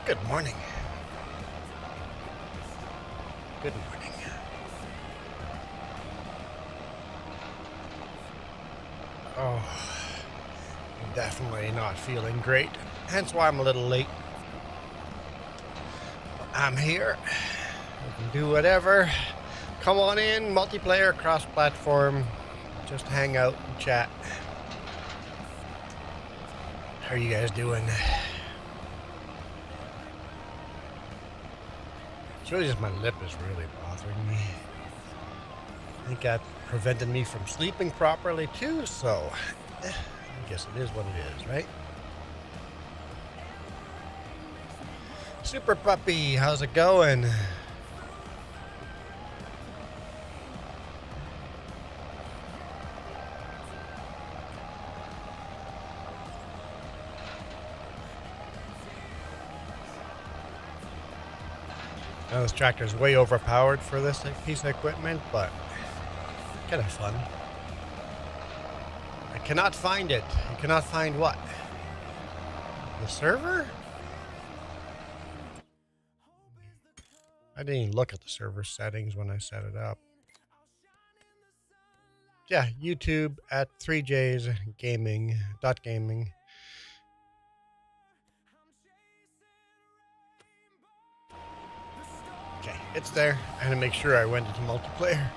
Good morning. Good morning. Oh, definitely not feeling great. Hence why I'm a little late. I'm here. We can do whatever. Come on in, multiplayer, cross-platform. Just hang out and chat. How are you guys doing? It's really just my lip is really bothering me. I think that prevented me from sleeping properly too, so I guess it is what it is, right? Super Puppy, how's it going? Now this tractor is way overpowered for this piece of equipment, but kind of fun. I cannot find it. You cannot find what? The server? I didn't even look at the server settings when I set it up. Yeah, YouTube at 3J's gaming. Okay, it's there. I had to make sure I went into multiplayer.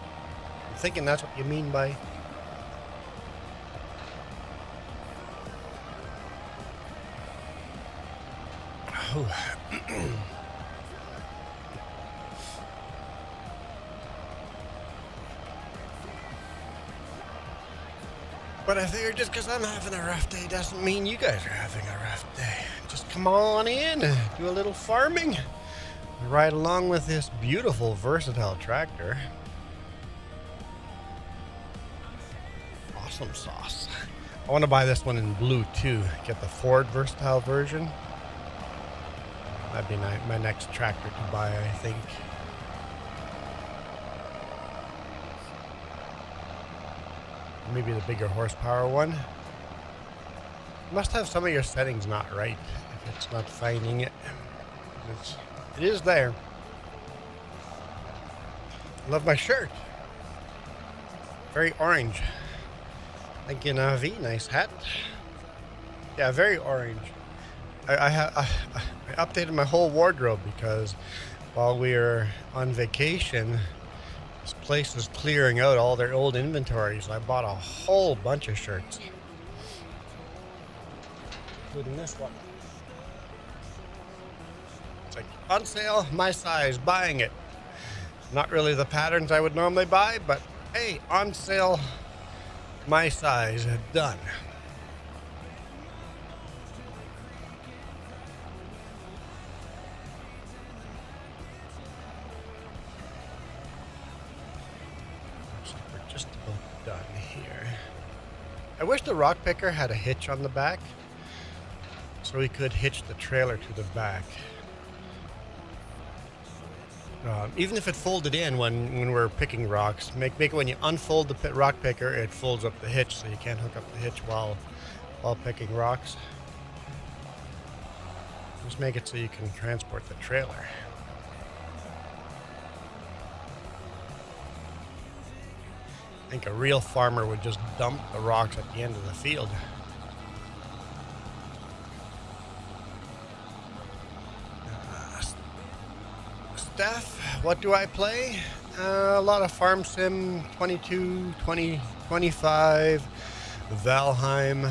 I'm thinking that's what you mean by... Oh. But I figured just because I'm having a rough day doesn't mean you guys are having a rough day. Just come on in, do a little farming. Ride along with this beautiful, versatile tractor. Awesome sauce. I want to buy this one in blue too. Get the Ford versatile version. That'd be my next tractor to buy, I think. Maybe the bigger horsepower one. You must have some of your settings not right if it's not finding it. It is there. Love my shirt. Very orange. Thank you, Navi. Nice hat. Yeah, very orange. I updated my whole wardrobe because while we were on vacation, this place was clearing out all their old inventory, so I bought a whole bunch of shirts, including this one. It's like on sale, my size, buying it. Not really the patterns I would normally buy, but hey, on sale, my size, done. Done here. I wish the rock picker had a hitch on the back so we could hitch the trailer to the back. Even if it folded in when we're picking rocks, make it when you unfold the rock picker, it folds up the hitch so you can't hook up the hitch while picking rocks. Just make it so you can transport the trailer. I think a real farmer would just dump the rocks at the end of the field. Stuff, what do I play? A lot of Farm Sim 22, 20, 25, Valheim.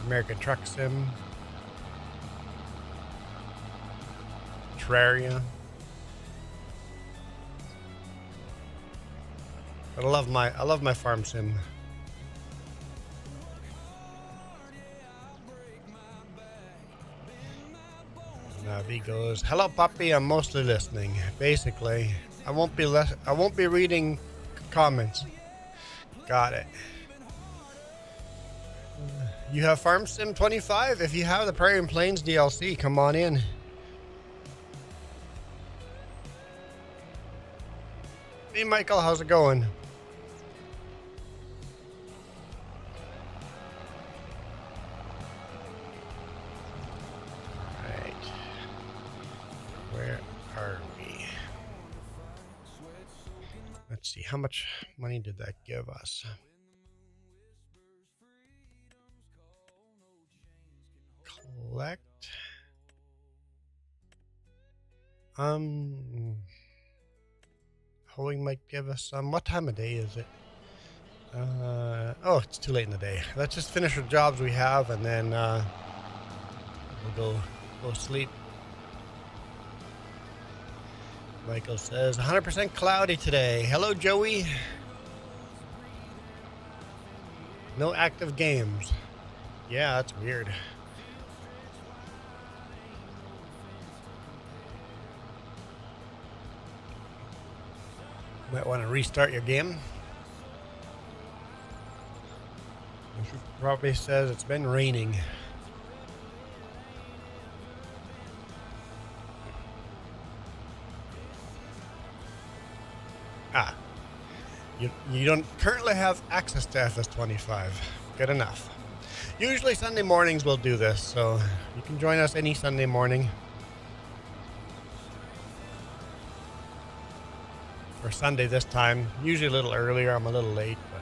American Truck Sim. Terraria. But I love my farm sim. V goes, hello puppy, I'm mostly listening. Basically, I won't be reading comments. Got it. You have Farm Sim 25? If you have the Prairie and Plains DLC, come on in. Hey Michael, how's it going? see, how much money did that give us? Collect. Hoeing might give us some. What time of day is it? Oh, it's too late in the day. Let's just finish the jobs we have, and then we'll go sleep. Michael says 100% cloudy today. Hello, Joey. No active games. Yeah, that's weird. Might want to restart your game. Probably says it's been raining. You don't currently have access to FS25. Good enough. Usually Sunday mornings we'll do this, so you can join us any Sunday morning. Or Sunday this time. Usually a little earlier. I'm a little late, but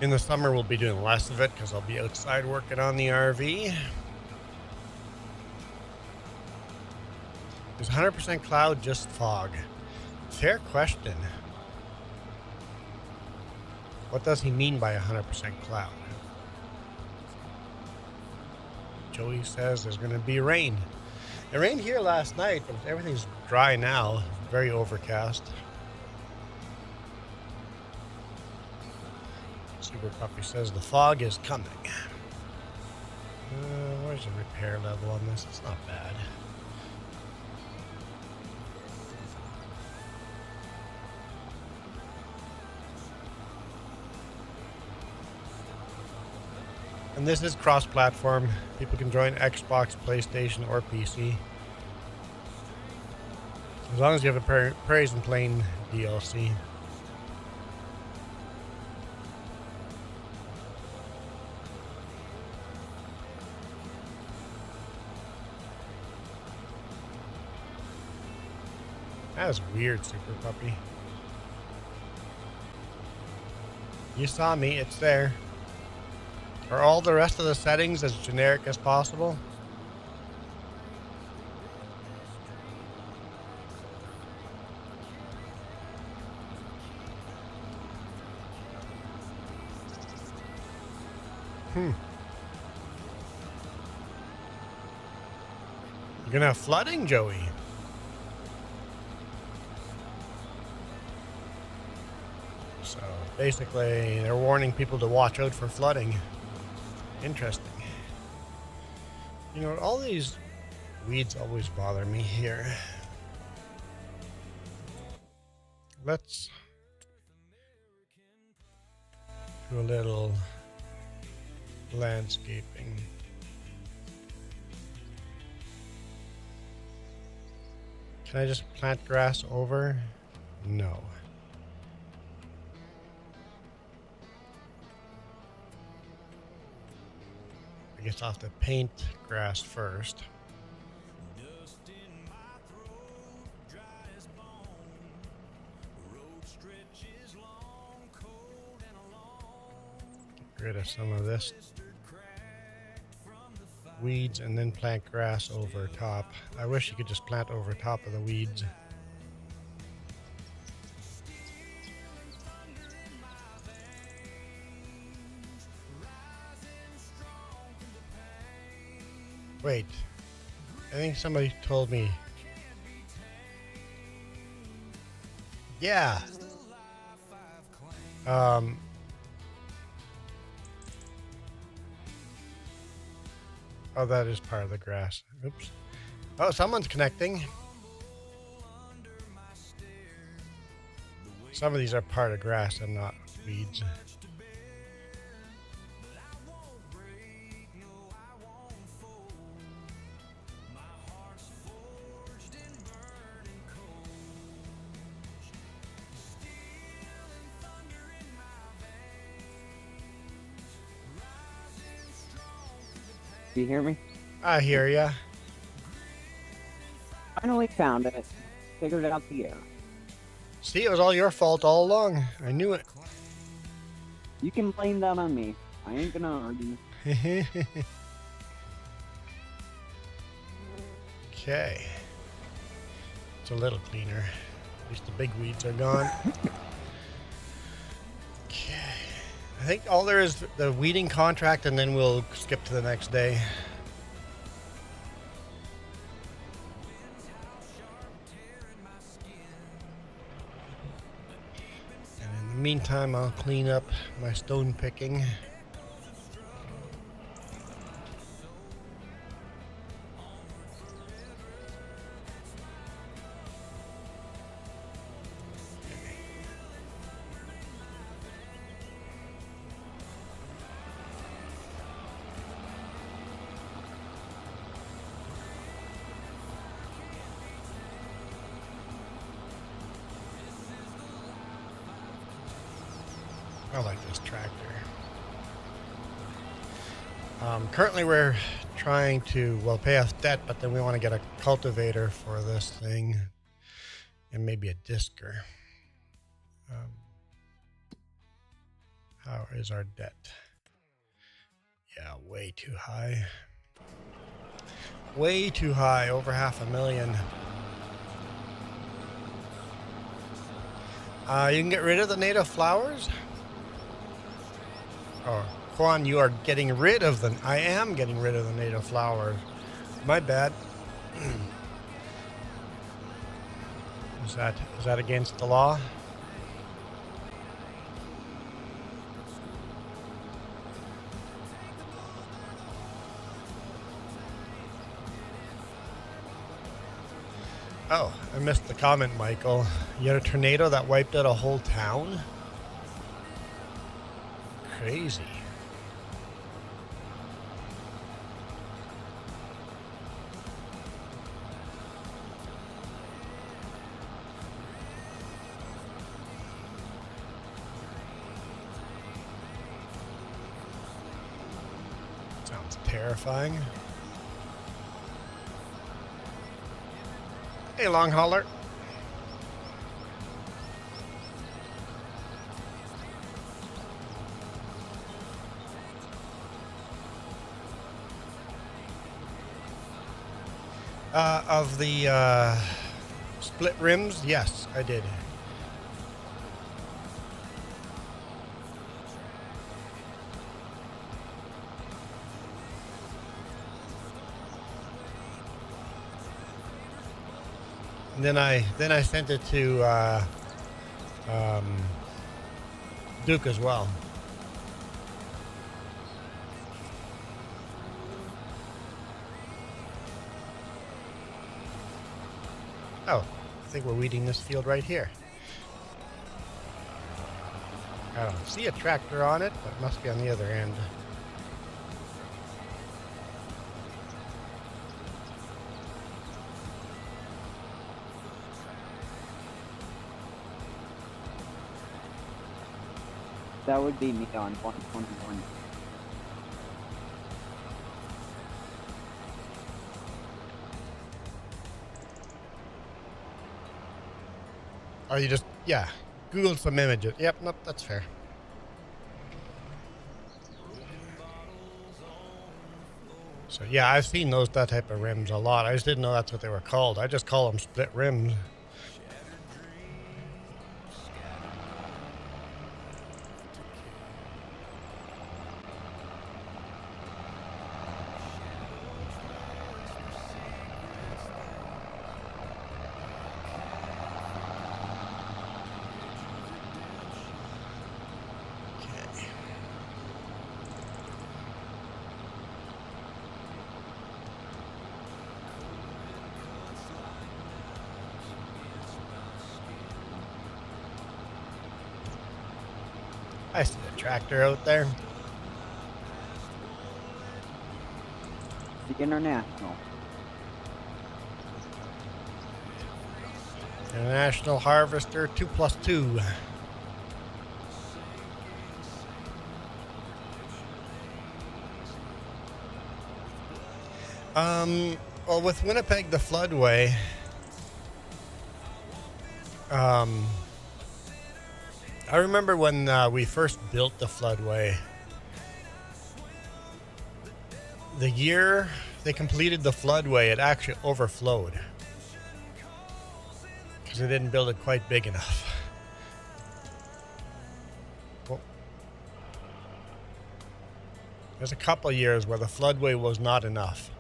in the summer we'll be doing less of it because I'll be outside working on the RV. Is 100% cloud just fog? Fair question. What does he mean by 100% cloud? Joey says there's going to be rain. It rained here last night, but everything's dry now. Very overcast. Super Puppy says the fog is coming. Where's the repair level on this? It's not bad. And this is cross-platform. People can join Xbox, PlayStation, or PC. As long as you have a Praise and Plain DLC. That is weird, Super Puppy. You saw me, it's there. Are all the rest of the settings as generic as possible? You're gonna have flooding, Joey? So basically, they're warning people to watch out for flooding. Interesting. You know, all these weeds always bother me here. Let's do a little landscaping. Can I just plant grass over? No. I guess I'll have to paint grass first. Get rid of some of this weeds and then plant grass over top. I wish you could just plant over top of the weeds. Wait, I think somebody told me. Yeah. Oh, that is part of the grass. Oops. Oh, someone's connecting. Some of these are part of grass and not weeds. Do you hear me? I hear ya. Finally found it. figured out the error. See, it was all your fault all along. I knew it. You can blame that on me. I ain't gonna argue. Okay. It's a little cleaner. At least the big weeds are gone. Okay. I think all there is the weeding contract, and then we'll skip to the next day. And in the meantime, I'll clean up my stone picking. I like this tractor. Currently we're trying to, well, pay off debt, but then we want to get a cultivator for this thing and maybe a disker. How is our debt? Yeah, way too high. Way too high, over $500,000. You can get rid of the native flowers? Oh, Juan, you are getting rid of them. I am getting rid of the native flowers. My bad. Is that against the law? Oh, I missed the comment, Michael. You had a tornado that wiped out a whole town? Crazy. Sounds terrifying. Hey, long hauler. Of the split rims, yes, I did. And then I sent it to Duke as well. Oh, I think we're weeding this field right here. I don't see a tractor on it, but it must be on the other end. That would be me on 121. Oh, you just, yeah, Googled some images. Yep, nope, that's fair. So yeah, I've seen that type of rims a lot. I just didn't know that's what they were called. I just call them split rims. I see a tractor out there. The International. International Harvester 2+2. Well, with Winnipeg the floodway, I remember when we first built the floodway. The year they completed the floodway, it actually overflowed because they didn't build it quite big enough. Well, there's a couple of years where the floodway was not enough.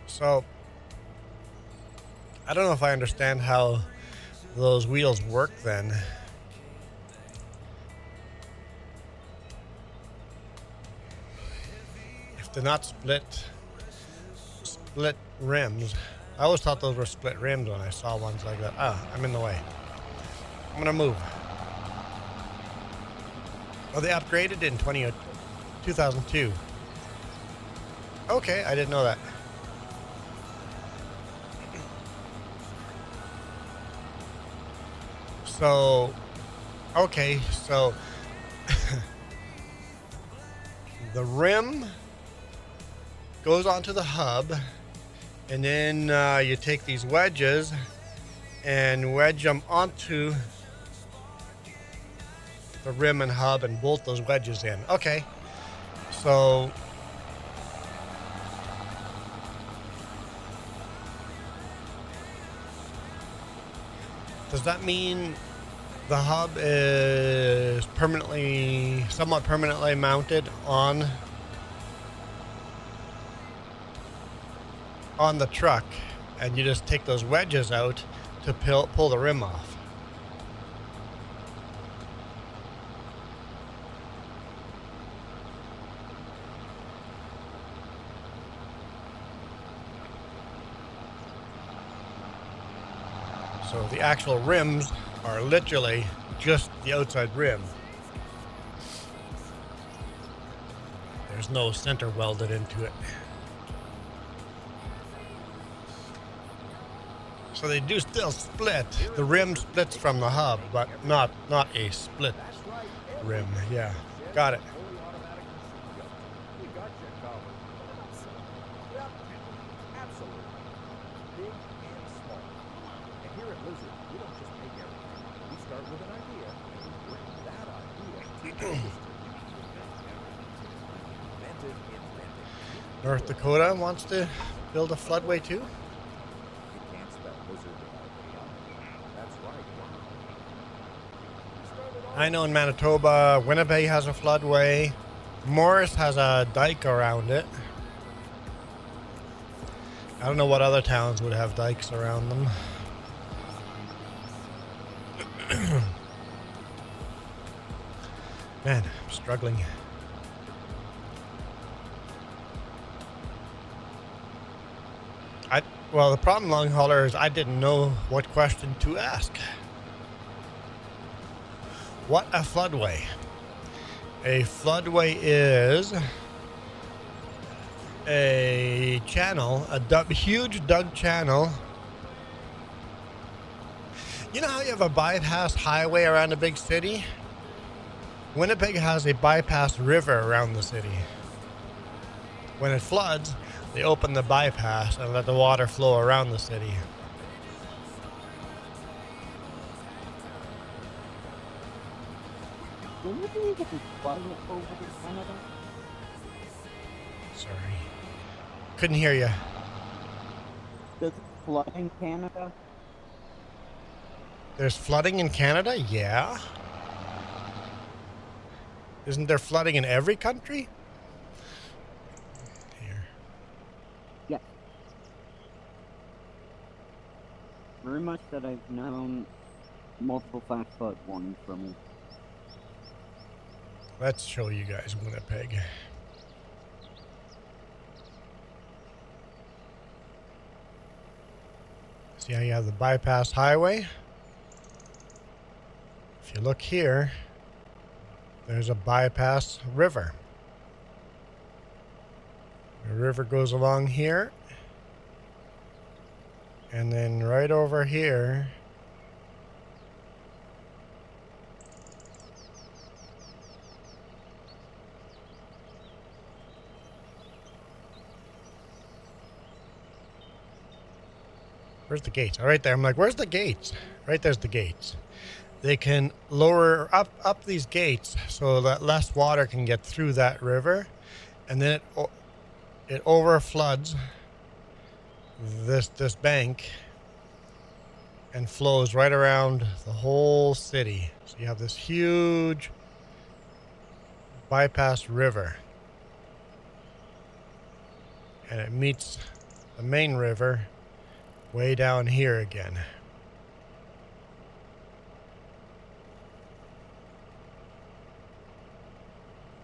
So, I don't know if I understand how those wheels work then. If they're not split rims. I always thought those were split rims when I saw ones like that. Ah, I'm in the way. I'm gonna move. Oh, they upgraded in 2002. Okay, I didn't know that. So, okay, so the rim goes onto the hub, and then you take these wedges and wedge them onto the rim and hub and bolt those wedges in. Okay, so does that mean the hub is somewhat permanently mounted on the truck, and you just take those wedges out to pull the rim off? So the actual rims are literally just the outside rim. There's no center welded into it. So they do still split. The rim splits from the hub, but not a split rim. Yeah, got it. North Dakota wants to build a floodway too? I know in Manitoba, Winnipeg has a floodway. Morris has a dike around it. I don't know what other towns would have dikes around them. Man, I'm struggling. Well, the problem, long hauler, is I didn't know what question to ask. What a floodway? A floodway is a channel, a huge dug channel. You know how you have a bypass highway around a big city? Winnipeg has a bypass river around the city. When it floods, they open the bypass and let the water flow around the city. Sorry. Couldn't hear you. Does it flood in Canada? There's flooding in Canada? Yeah. Isn't there flooding in every country? Here. Yeah. Very much that I've known multiple 5-foot warnings from me. Let's show you guys Winnipeg. See how you have the bypass highway? If you look here, there's a bypass river. The river goes along here. And then right over here, Where's the gates? Oh, right there. I'm like, where's the gates? Right there's the gates. They can lower up these gates so that less water can get through that river, and then it over floods this bank and flows right around the whole city. So you have this huge bypass river, and it meets the main river way down here again.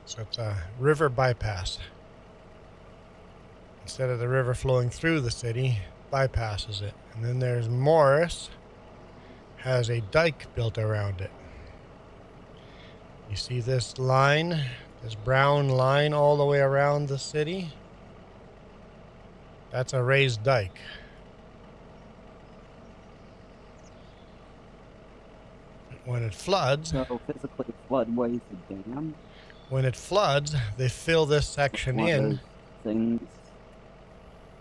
So it's a river bypass. Instead of the river flowing through the city, bypasses it. And then there's Morris, has a dike built around it. You see this line, this brown line all the way around the city? That's a raised dike. When it floods, So physically floodways a dam. when it floods, they fill this section One of in those things.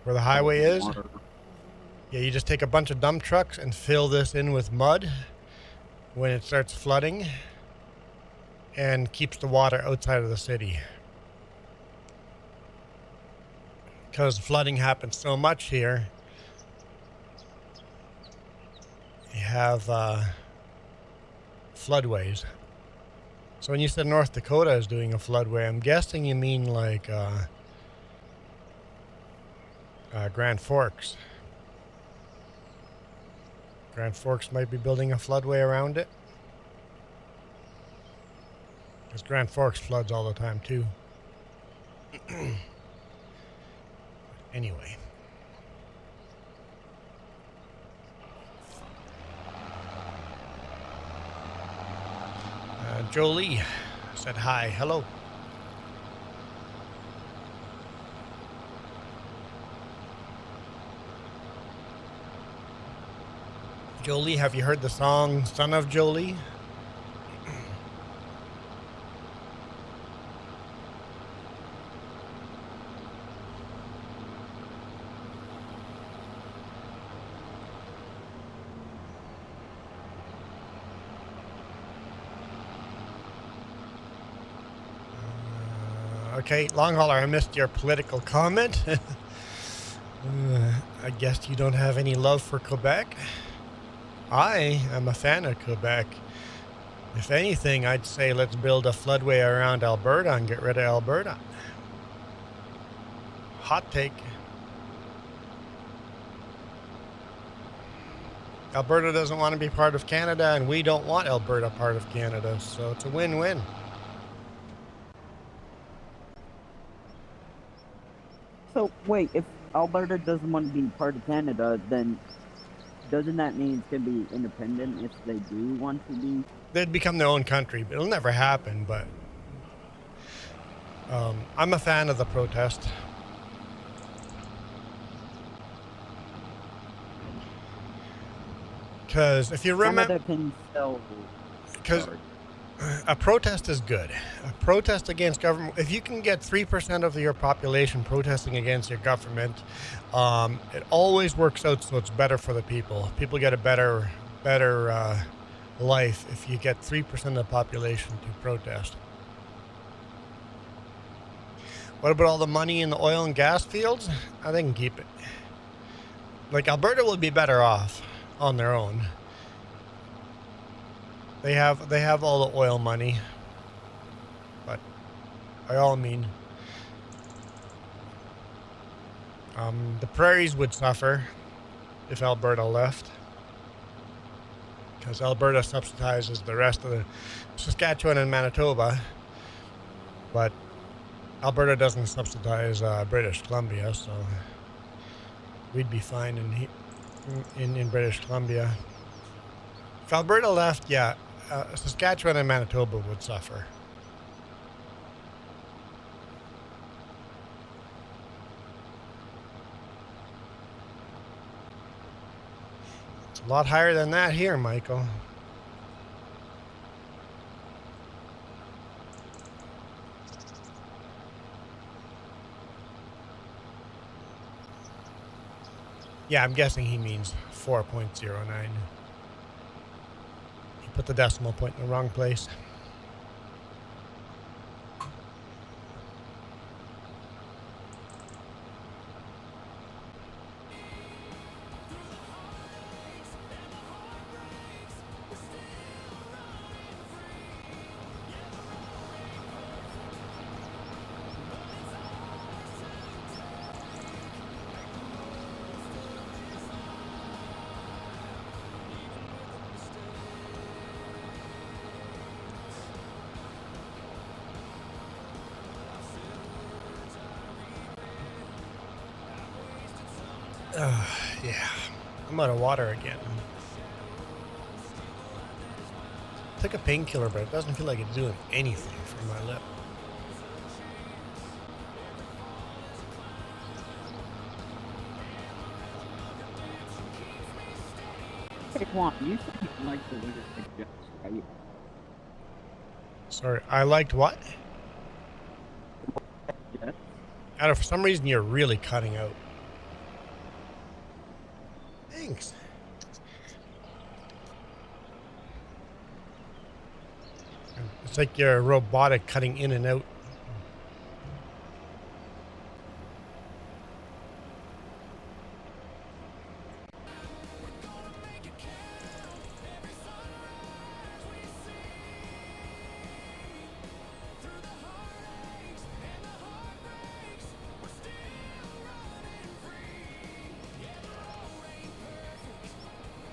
where the highway is. Water. Yeah, you just take a bunch of dump trucks and fill this in with mud when it starts flooding and keeps the water outside of the city. Because flooding happens so much here, you have floodways. So when you said North Dakota is doing a floodway, I'm guessing you mean like Grand Forks. Grand Forks might be building a floodway around it. Because Grand Forks floods all the time too. Anyway. Jolie said hi. Hello. Jolie, have you heard the song Son of Jolie? Okay, long hauler, I missed your political comment. I guess you don't have any love for Quebec. I am a fan of Quebec. If anything, I'd say let's build a floodway around Alberta and get rid of Alberta. Hot take. Alberta doesn't want to be part of Canada, and we don't want Alberta part of Canada, so it's a win-win. So wait, if Alberta doesn't want to be part of Canada, then doesn't that mean it's gonna be independent if they do want to be? They'd become their own country. It'll never happen, but I'm a fan of the protest. Because if you remember, Canada can sell. because a protest is good. A protest against government. If you can get 3% of your population protesting against your government, it always works out so it's better for the people. People get a better life if you get 3% of the population to protest. What about all the money in the oil and gas fields? I think keep it. Like Alberta would be better off on their own. They have all the oil money, but by all means, the prairies would suffer if Alberta left, because Alberta subsidizes the rest of the Saskatchewan and Manitoba, but Alberta doesn't subsidize British Columbia, so we'd be fine in British Columbia. If Alberta left, yeah, Saskatchewan and Manitoba would suffer. It's a lot higher than that here, Michael. Yeah, I'm guessing he means 4.09. He put the decimal point in the wrong place. Yeah, I'm out of water again. Took a painkiller, but it doesn't feel like it's doing anything for my lip. Hey Juan, you said you like the Winnipeg Jets, right? Sorry, I liked what? Jets? I don't know, for some reason you're really cutting out. Thanks. It's like you're robotic cutting in and out.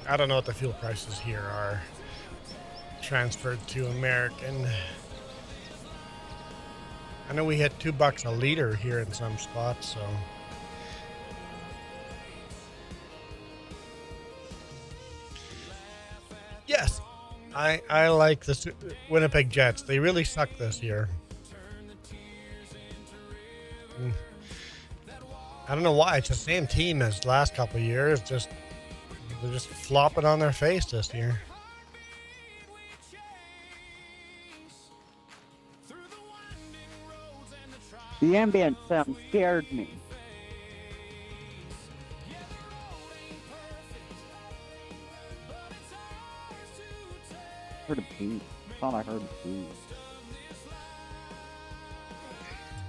I don't know what the fuel prices here are transferred to American. I know we hit $2 a liter here in some spots, so. Yes, I like the Winnipeg Jets. They really suck this year. I don't know why. It's the same team as the last couple of years. They're just flopping on their face this year. The ambient sound scared me. I heard a beat. I thought I heard a beat.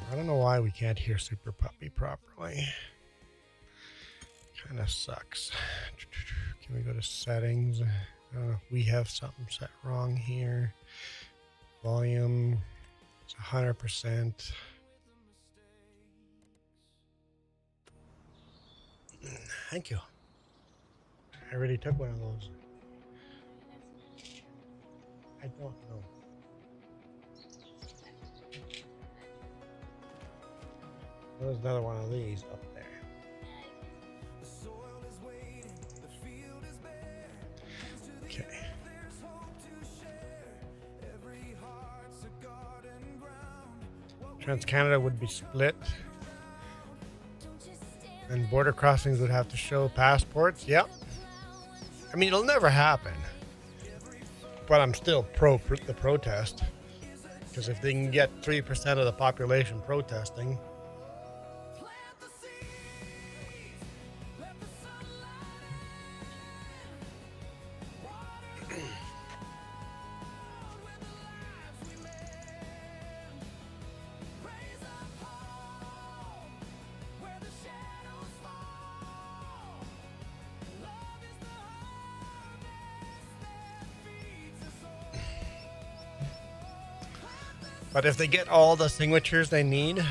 I don't know why we can't hear Super Puppy properly. Kind of sucks. Can we go to settings? We have something set wrong here. Volume. It's 100%. Thank you. I already took one of those. I don't know. There's another one of these up there. Okay. Trans-Canada would be split. And border crossings would have to show passports. Yep. I mean, it'll never happen. But I'm still pro the protest. Because if they can get 3% of the population protesting. But if they get all the signatures they need,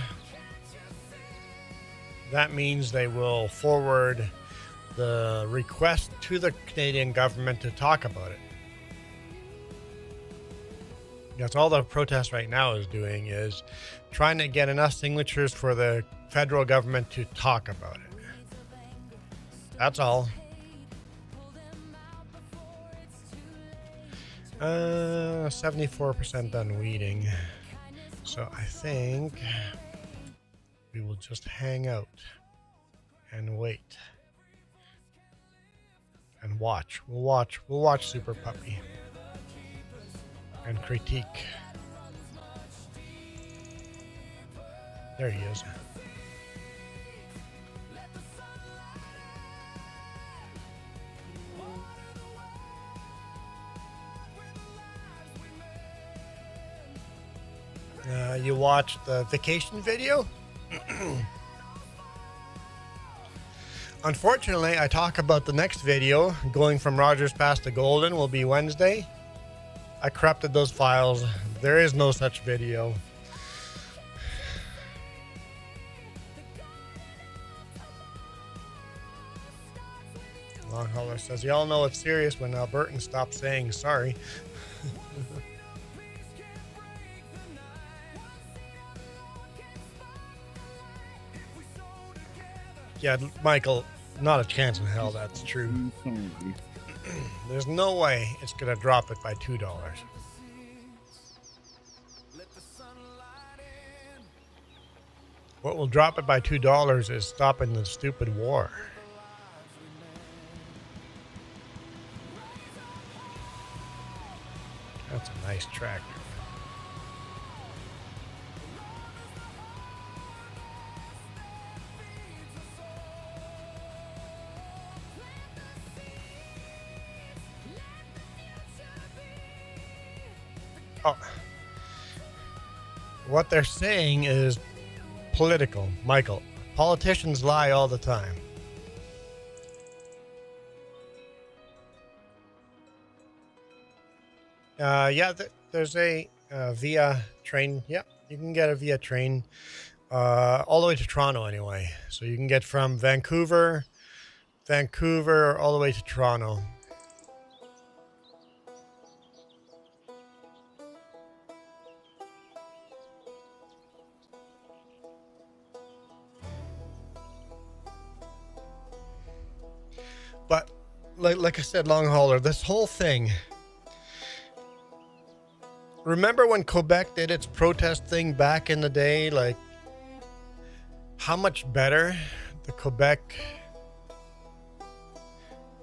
that means they will forward the request to the Canadian government to talk about it. That's all the protest right now is doing, is trying to get enough signatures for the federal government to talk about it. That's all. 74% done weeding. So I think we will just hang out and wait and watch. We'll watch Super Puppy and critique. There he is. You watched the vacation video? Unfortunately, I talk about the next video, going from Rogers Pass to Golden, will be Wednesday. I corrupted those files. There is no such video. Long Hauler says, y'all know it's serious when Albertans stop saying sorry. Yeah, Michael, not a chance in hell that's true. There's no way it's going to drop it by $2. What will drop it by $2 is stopping the stupid war. That's a nice tractor. Oh. What they're saying is political, Michael. Politicians lie all the time. Yeah, there's a via train. Yeah, you can get a via train all the way to Toronto anyway. So you can get from Vancouver all the way to Toronto. But like I said, long hauler, this whole thing. Remember when Quebec did its protest thing back in the day? Like, how much better the Quebec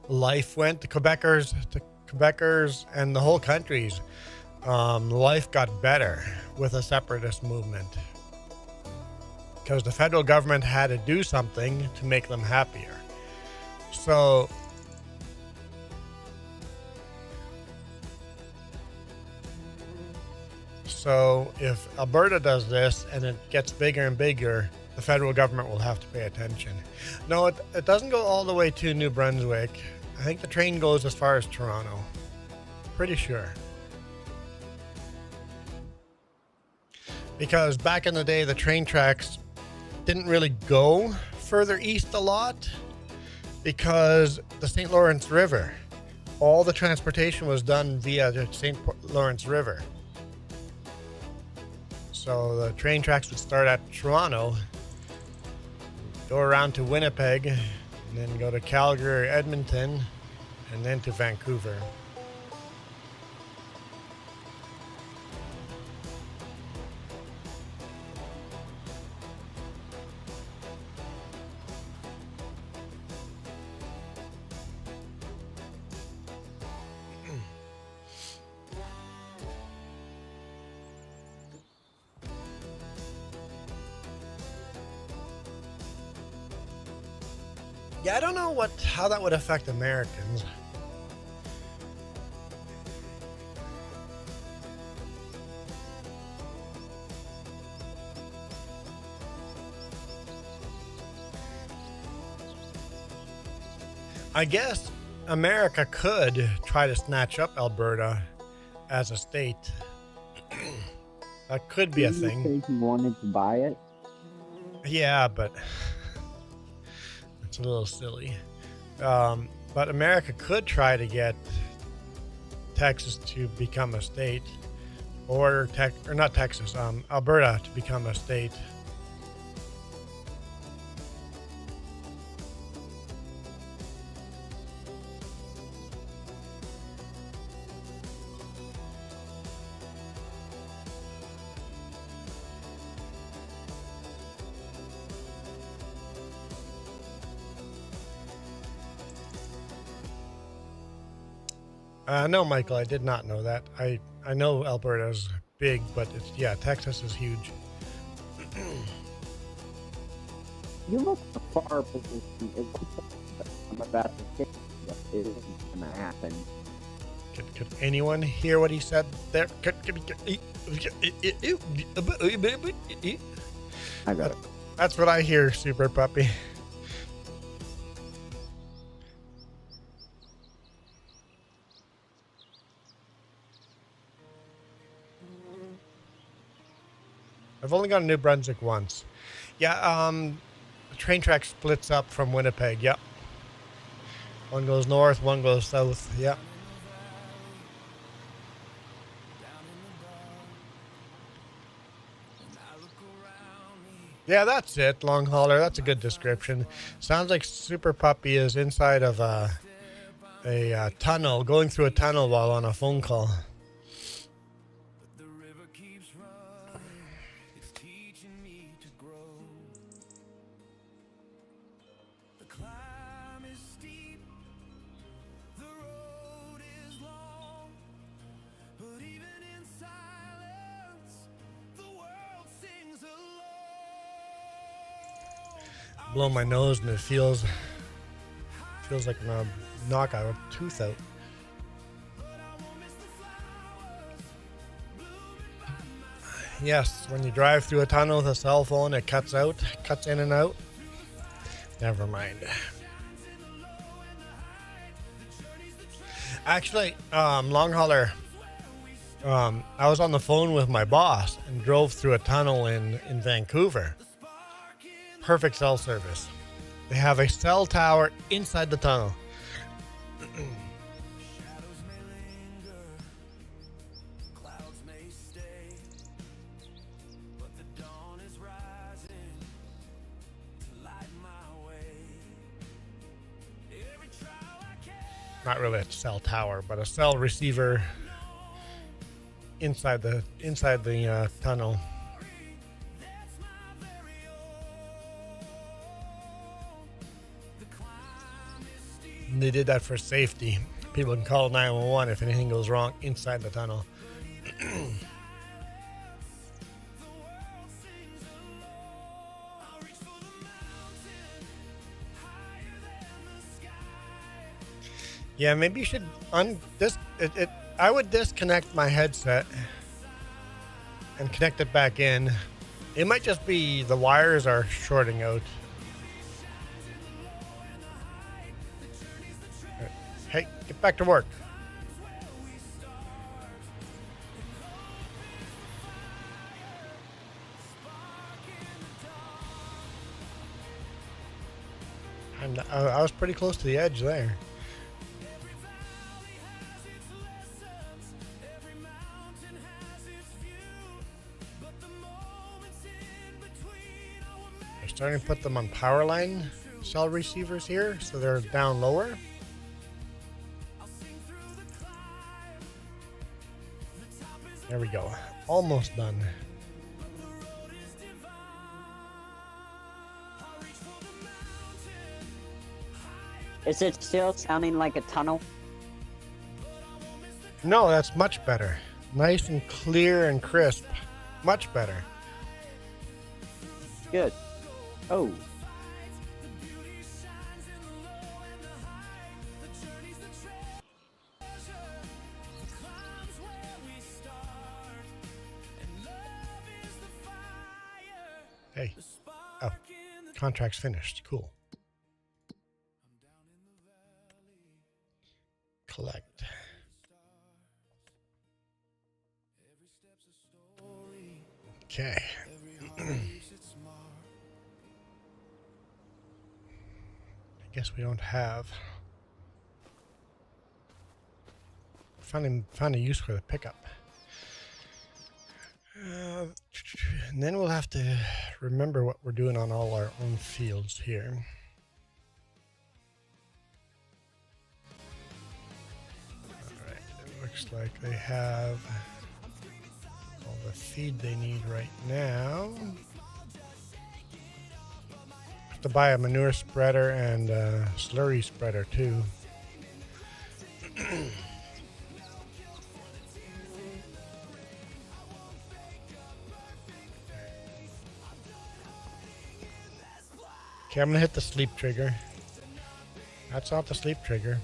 life went. The Quebecers and the whole country's life got better with a separatist movement. Because the federal government had to do something to make them happier. So if Alberta does this and it gets bigger and bigger, the federal government will have to pay attention. No, it doesn't go all the way to New Brunswick. I think the train goes as far as Toronto. Pretty sure. Because back in the day, the train tracks didn't really go further east a lot because the St. Lawrence River, all the transportation was done via the St. Lawrence River. So the train tracks would start at Toronto, go around to Winnipeg, and then go to Calgary or Edmonton, and then to Vancouver. Yeah, I don't know how that would affect Americans. I guess America could try to snatch up Alberta as a state. That could be a thing. Did you say he wanted to buy it? Yeah, but it's a little silly. But America could try to get Texas to become a state, or not Texas, Alberta to become a state. No, Michael, I did not know that. I know Alberta's big, but Texas is huge. You look at the far position. It looks like I'm about to say that it isn't going to happen. Could anyone hear what he said there? I got it. That's what I hear, Super Puppy. I've only gone to New Brunswick once. Yeah, the train track splits up from Winnipeg. Yep. One goes north, one goes south. Yep. Yeah, that's it, long hauler. That's a good description. Sounds like Super Puppy is inside of a tunnel, going through a tunnel while on a phone call. Blow my nose and it feels like I'm gonna knock a tooth out. Yes, when you drive through a tunnel with a cell phone, it cuts in and out. Never mind. Actually, long hauler. I was on the phone with my boss and drove through a tunnel in Vancouver. Perfect cell service. They have a cell tower inside the tunnel. Not really a cell tower, but a cell receiver inside the tunnel. And they did that for safety. People can call 911 if anything goes wrong inside the tunnel. Yeah, maybe you should I would disconnect my headset and connect it back in. It might just be the wires are shorting out. Hey, get back to work. I was pretty close to the edge there. They're starting to put them on power line cell receivers here, so they're down lower. There we go. Almost done. Is it still sounding like a tunnel? No, that's much better. Nice and clear and crisp. Much better. Good. Oh. Hey. Oh. Contract's finished. Cool. Collect. Okay. I guess we don't have. Found a use for the pickup. And then we'll have to remember what we're doing on all our own fields here. Alright, it looks like they have all the feed they need right now. Have to buy a manure spreader and a slurry spreader too. Okay, I'm gonna hit the sleep trigger. That's not the sleep trigger.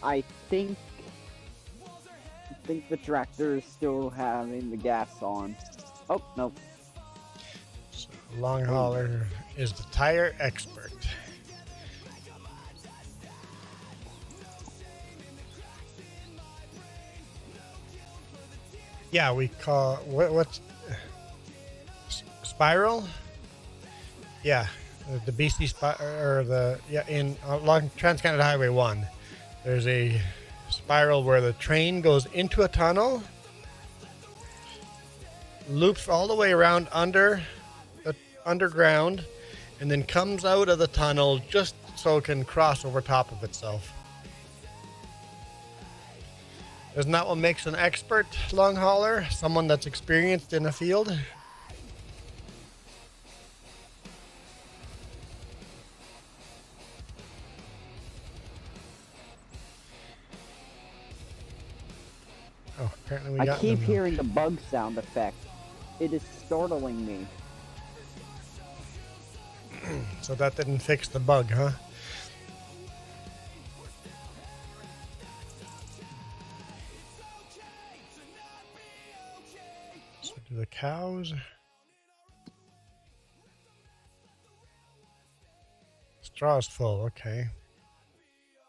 I think the tractor is still having the gas on. Oh no. So long hauler is the tire expert. Yeah, we call what's spiral? Yeah, the BC or the in along Trans-Canada Highway 1. There's a spiral where the train goes into a tunnel, loops all the way around under the underground, and then comes out of the tunnel just so it can cross over top of itself. Isn't that what makes an expert long hauler? Someone that's experienced in a field? Oh, apparently we got I keep hearing the bug sound effect. It is startling me. So that didn't fix the bug, huh? So do the cows. Straw's full, okay.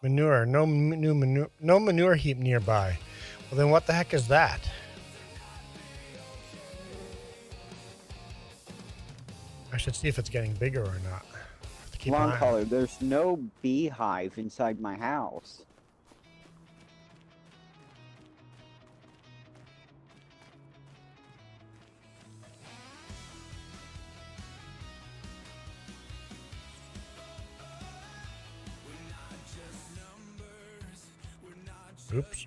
Manure, no manure heap nearby. Well, then what the heck is that? I should see if it's getting bigger or not. Long hauler, there's no beehive inside my house. Oops.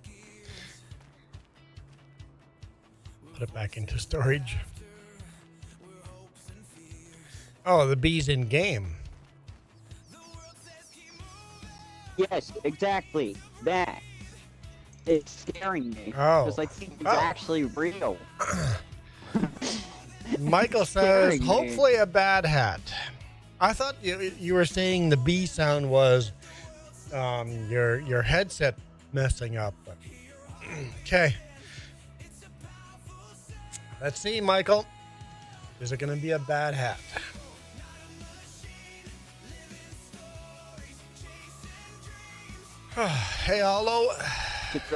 Put it back into storage. Oh, the bee's in game. Yes, exactly. That. It's scaring me. Oh. Because I think it's actually real. Michael says, hopefully a bad hat. I thought you were saying the bee sound was your headset messing up. But okay. Let's see, Michael. Is it going to be a bad hat? Hey, Hollow.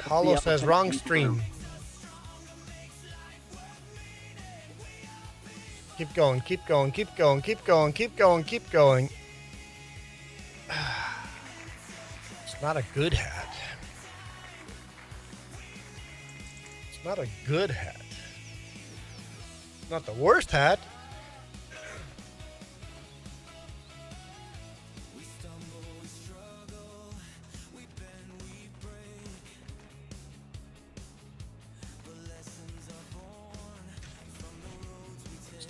Hollow says wrong stream. Keep going, keep going, keep going, keep going, keep going, keep going. It's not a good hat. It's not a good hat. It's not the worst hat.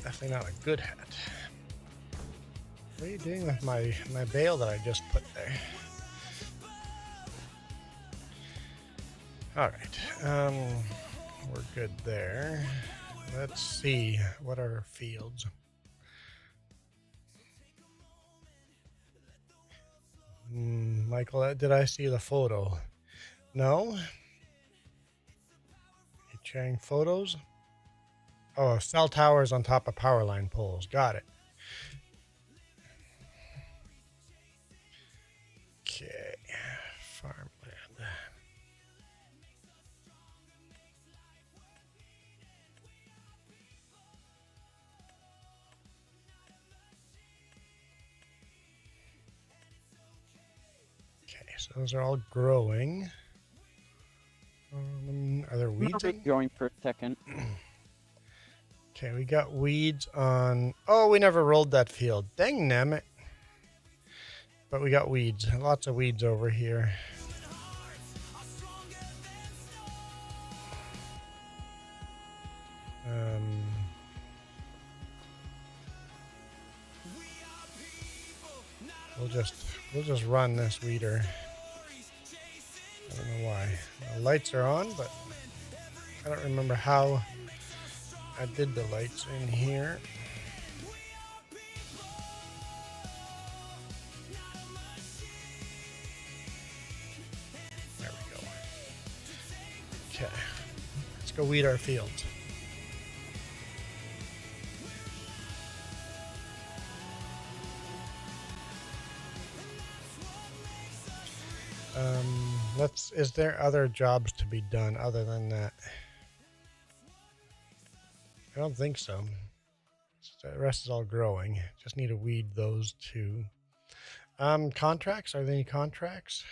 Definitely not a good hat. What are you doing with my bale that I just put there? All right, we're good there. Let's see, what are fields? Michael, did I see the photo? No? You sharing photos? Oh, cell towers on top of power line poles. Got it. Okay. Farmland. Okay, so those are all growing. Are there weeds? Going for a second. Okay, we got weeds on... Oh, we never rolled that field. Dang nabbit. But we got weeds. Lots of weeds over here. We'll just run this weeder. I don't know why. The lights are on, but I don't remember how I did the lights in here. Okay. Let's go weed our fields. Is there other jobs to be done other than that? I don't think so. The rest is all growing. Just need to weed those two. Contracts? Are there any contracts?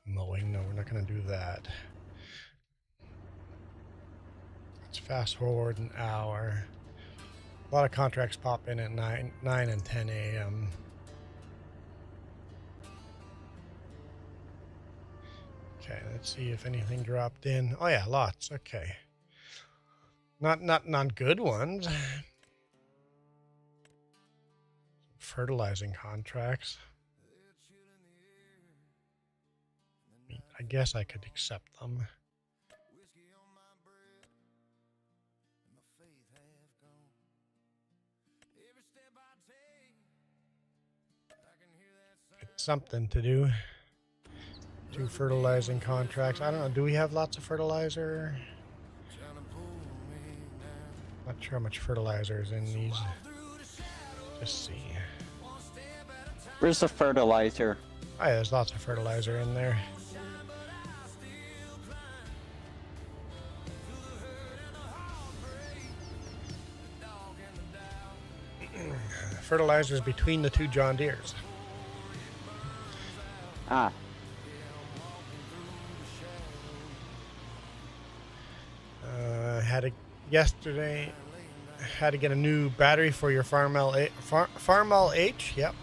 Mowing? No, we're not going to do that. Let's fast forward an hour. A lot of contracts pop in at 9 and 10 a.m. Okay, let's see if anything dropped in. Oh yeah, lots. Okay. Not good ones. Fertilizing contracts. I guess I could accept them. It's something to do. 2 fertilizing contracts. I don't know. Do we have lots of fertilizer? Not sure how much fertilizer is in these. Just see. Where's the fertilizer? Oh, yeah, there's lots of fertilizer in there. Fertilizer's between the 2 John Deeres. Ah. Yesterday had to get a new battery for your Farmall H. Yep.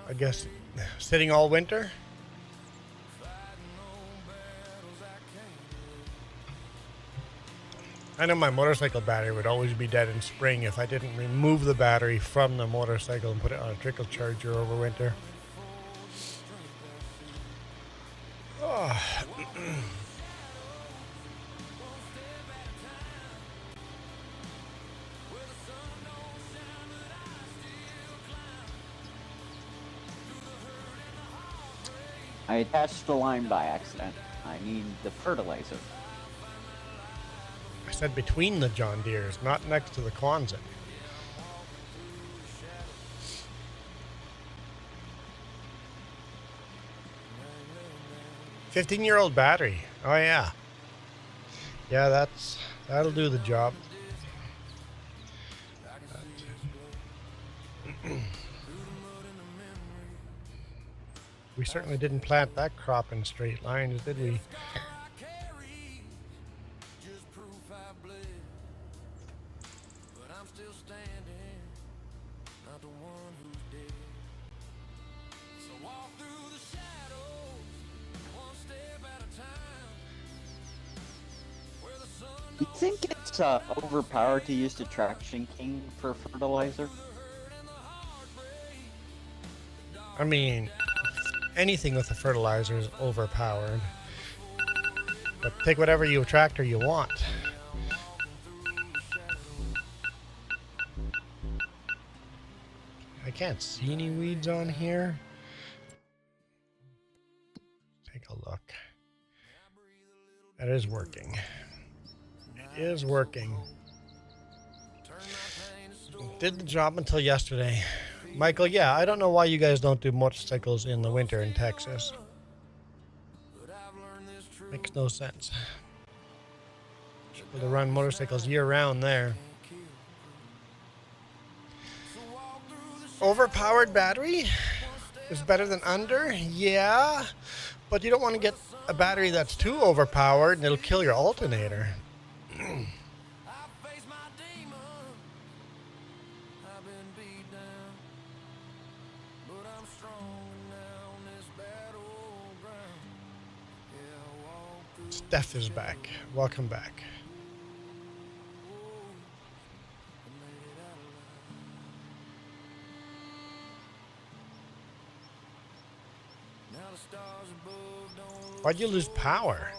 I guess sitting all winter. I know my motorcycle battery would always be dead in spring if I didn't remove the battery from the motorcycle and put it on a trickle charger over winter. Oh. I attached the line by accident. I need the fertilizer. I said between the John Deeres, not next to the Quonset. $15-year-old battery. Oh yeah. Yeah, that'll do the job. We certainly didn't plant that crop in straight lines, did we? You think it's overpowered to use the Traction King for fertilizer? I mean, anything with a fertilizer is overpowered. But take whatever tractor you want. I can't see any weeds on here. Take a look. That is working. It is working. Did the job until yesterday. Michael, yeah, I don't know why you guys don't do motorcycles in the winter in Texas. Makes no sense. Able to run motorcycles year-round there. Overpowered battery is better than under, yeah, but you don't want to get a battery that's too overpowered and it'll kill your alternator. Steph is back. Welcome back. Why'd you lose power?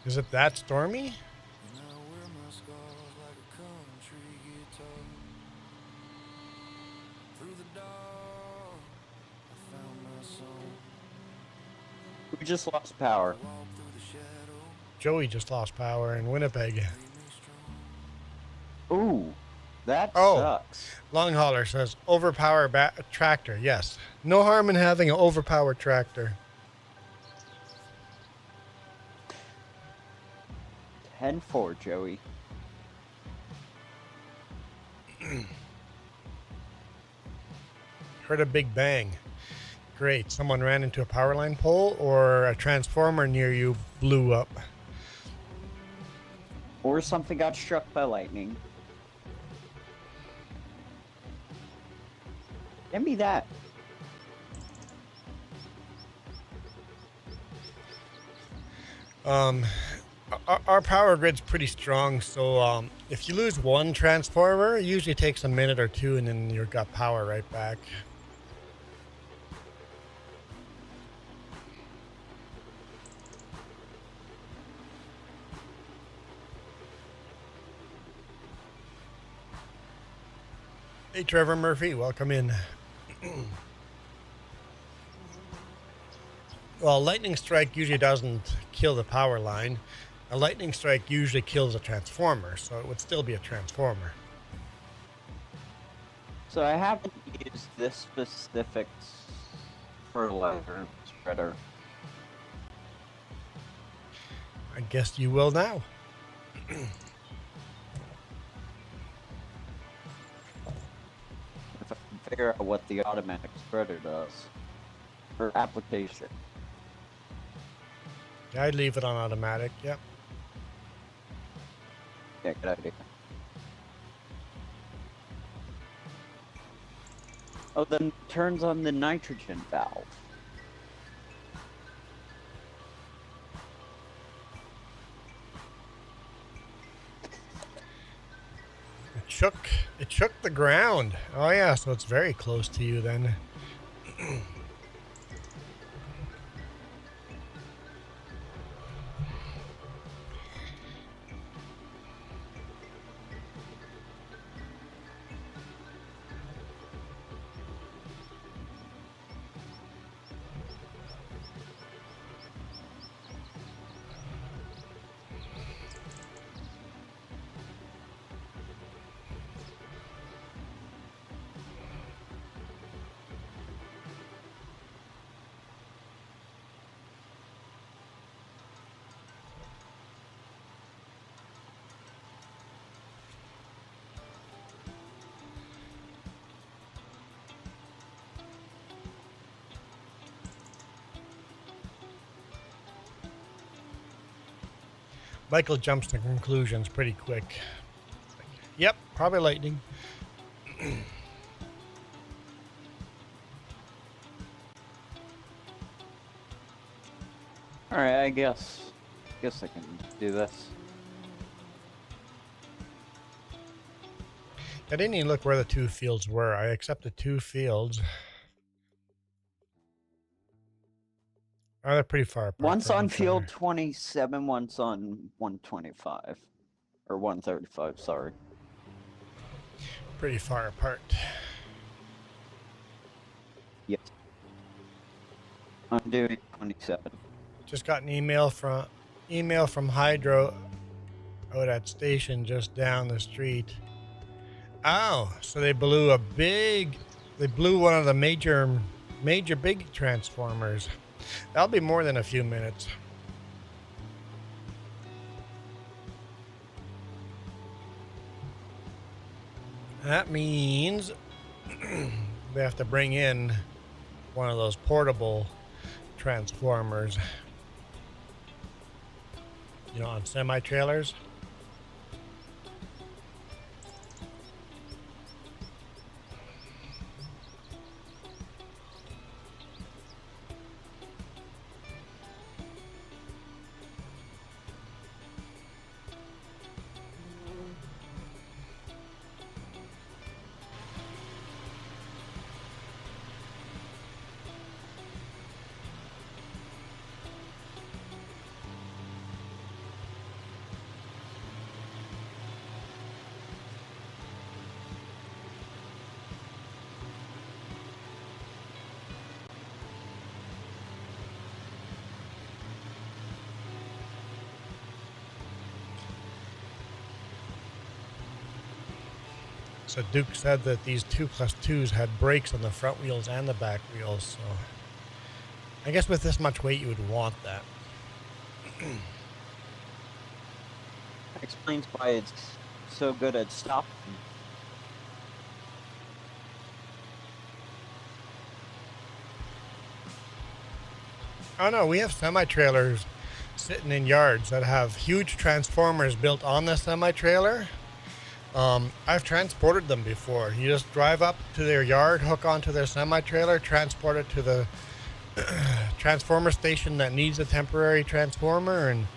Is it that stormy? just lost power? Joey just lost power in Winnipeg. Ooh, that Oh, sucks. Long Hauler says overpower tractor. Yes. No harm in having an overpowered tractor. 10-4, Joey. Heard a big bang. Great. Someone ran into a power line pole or a transformer near you blew up. Or something got struck by lightning. Give me that. Our power grid's pretty strong, so if you lose one transformer, it usually takes a minute or two, and then you've got power right back. Hey, Trevor Murphy, welcome in. Well, lightning strike usually doesn't kill the power line. A lightning strike usually kills a transformer, so it would still be a transformer. So I haven't used this specific fertilizer spreader. I guess you will now. If I can figure out what the automatic spreader does. Or application. Yeah, I'd leave it on automatic, yep. Yeah, good idea. Oh, then it turns on the nitrogen valve. It shook the ground. Oh yeah, so it's very close to you then. Michael jumps to conclusions pretty quick. Yep, probably lightning. Alright, I guess I can do this. I didn't even look where the two fields were. I accepted two fields. Oh, they're pretty far apart. One's on field 27, one's on 125. Or 135, sorry. Pretty far apart. Yes. I'm doing 27. Just got an email from Hydro out at station just down the street. Oh, so they blew one of the major big transformers. That'll be more than a few minutes. That means they have to bring in one of those portable transformers. You know, on semi-trailers. So Duke said that these 2+2s had brakes on the front wheels and the back wheels, so I guess with this much weight you would want that. Explains why it's so good at stopping. Oh no, we have semi-trailers sitting in yards that have huge transformers built on the semi-trailer. I've transported them before. You just drive up to their yard, hook onto their semi-trailer, transport it to the transformer station that needs a temporary transformer, and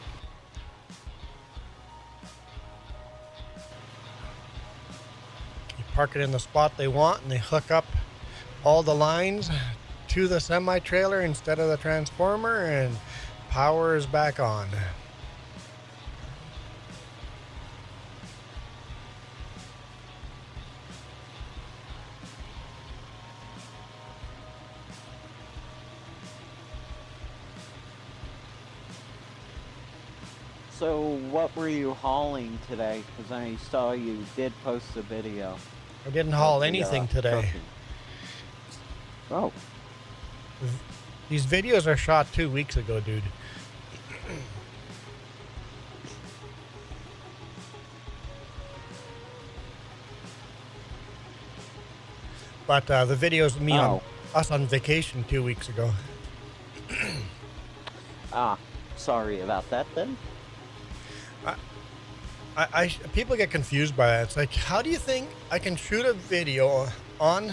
you park it in the spot they want, and they hook up all the lines to the semi-trailer instead of the transformer, and power is back on. So what were you hauling today? Because I saw you did post a video. I didn't haul anything today. Oh. These videos are shot 2 weeks ago, dude. But the videos of me on us on vacation 2 weeks ago. Sorry about that then. People get confused by that. It's like, how do you think I can shoot a video on?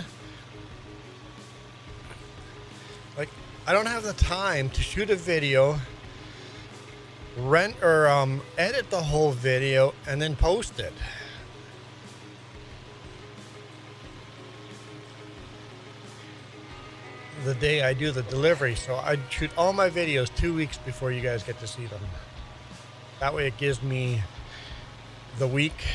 Like, I don't have the time to shoot a video, rent or edit the whole video, and then post it. The day I do the delivery, so I shoot all my videos 2 weeks before you guys get to see them. That way it gives me the week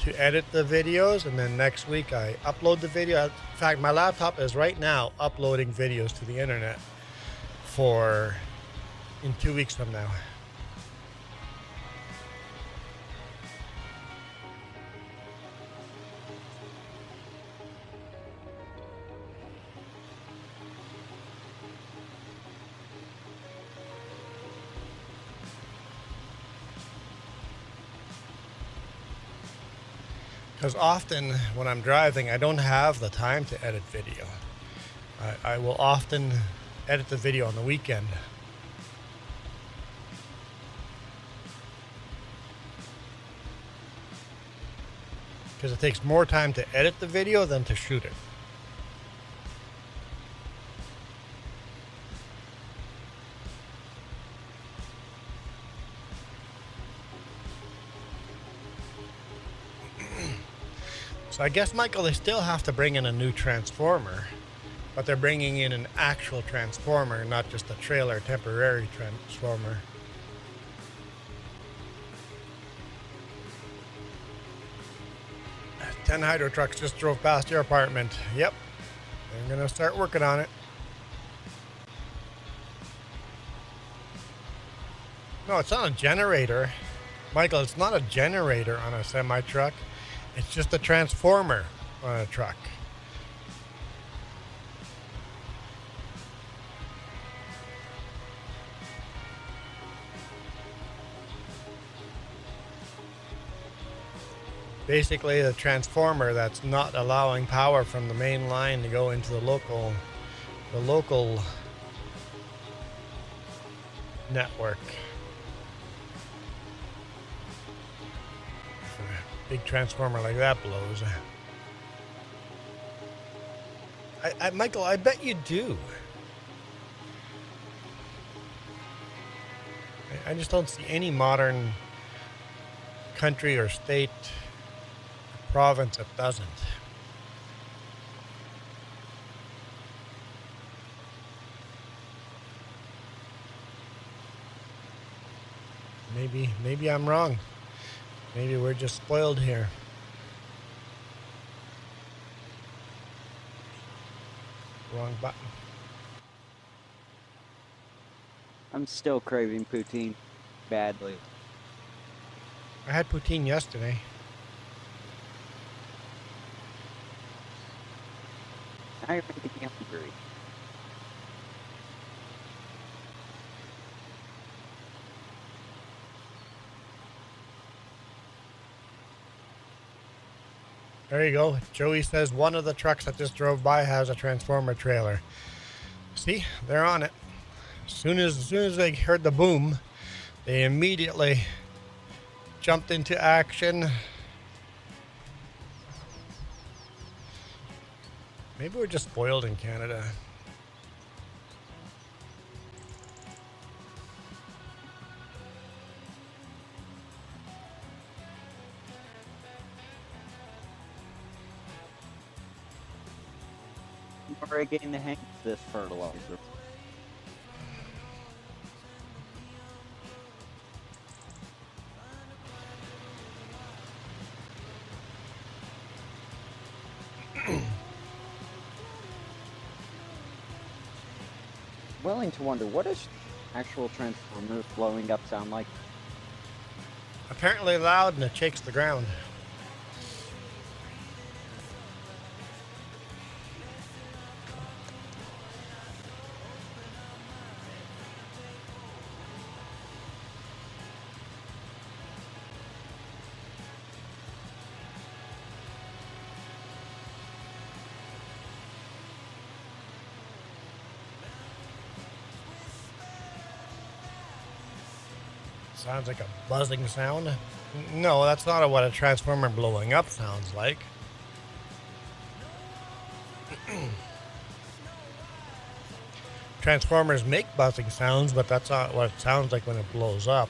to edit the videos, and then next week I upload the video. In fact, my laptop is right now uploading videos to the internet in 2 weeks from now. Because often when I'm driving, I don't have the time to edit video. I will often edit the video on the weekend. Because it takes more time to edit the video than to shoot it. So I guess, Michael, they still have to bring in a new transformer, but they're bringing in an actual transformer, not just a trailer temporary transformer. Ten hydro trucks just drove past your apartment. Yep, they're gonna start working on it. No, it's not a generator. Michael, it's not a generator on a semi-truck. It's just a transformer on a truck. Basically, the transformer that's not allowing power from the main line to go into the local network. Big transformer like that blows. Michael, I bet you do. I just don't see any modern country or state, province that doesn't. Maybe I'm wrong. Maybe we're just spoiled here. Wrong button. I'm still craving poutine badly. I had poutine yesterday. Now you're making me hungry. There you go. Joey says one of the trucks that just drove by has a transformer trailer. See, they're on it. As soon as they heard the boom, they immediately jumped into action. Maybe we're just spoiled in Canada. I'm already getting the hang of this fertilizer. Willing to wonder, what does actual transformer blowing up sound like? Apparently loud, and it shakes the ground. Sounds like a buzzing sound. No, that's not what a transformer blowing up sounds like. Transformers make buzzing sounds, but that's not what it sounds like when it blows up.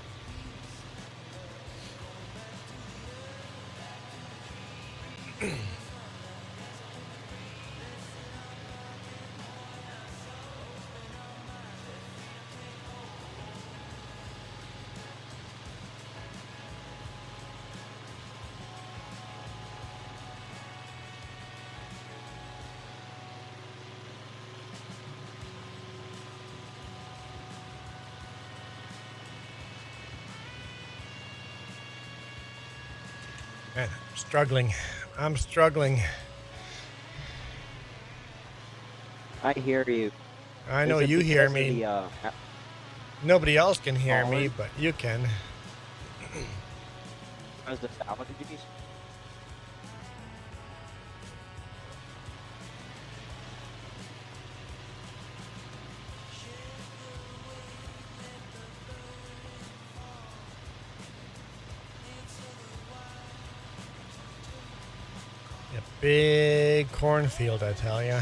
Man, I'm struggling. I'm struggling. I hear you. I know Is it you hear because me. of the, Nobody else can hear me, allergies? but you can. Because of the allergies? A big cornfield, I tell ya.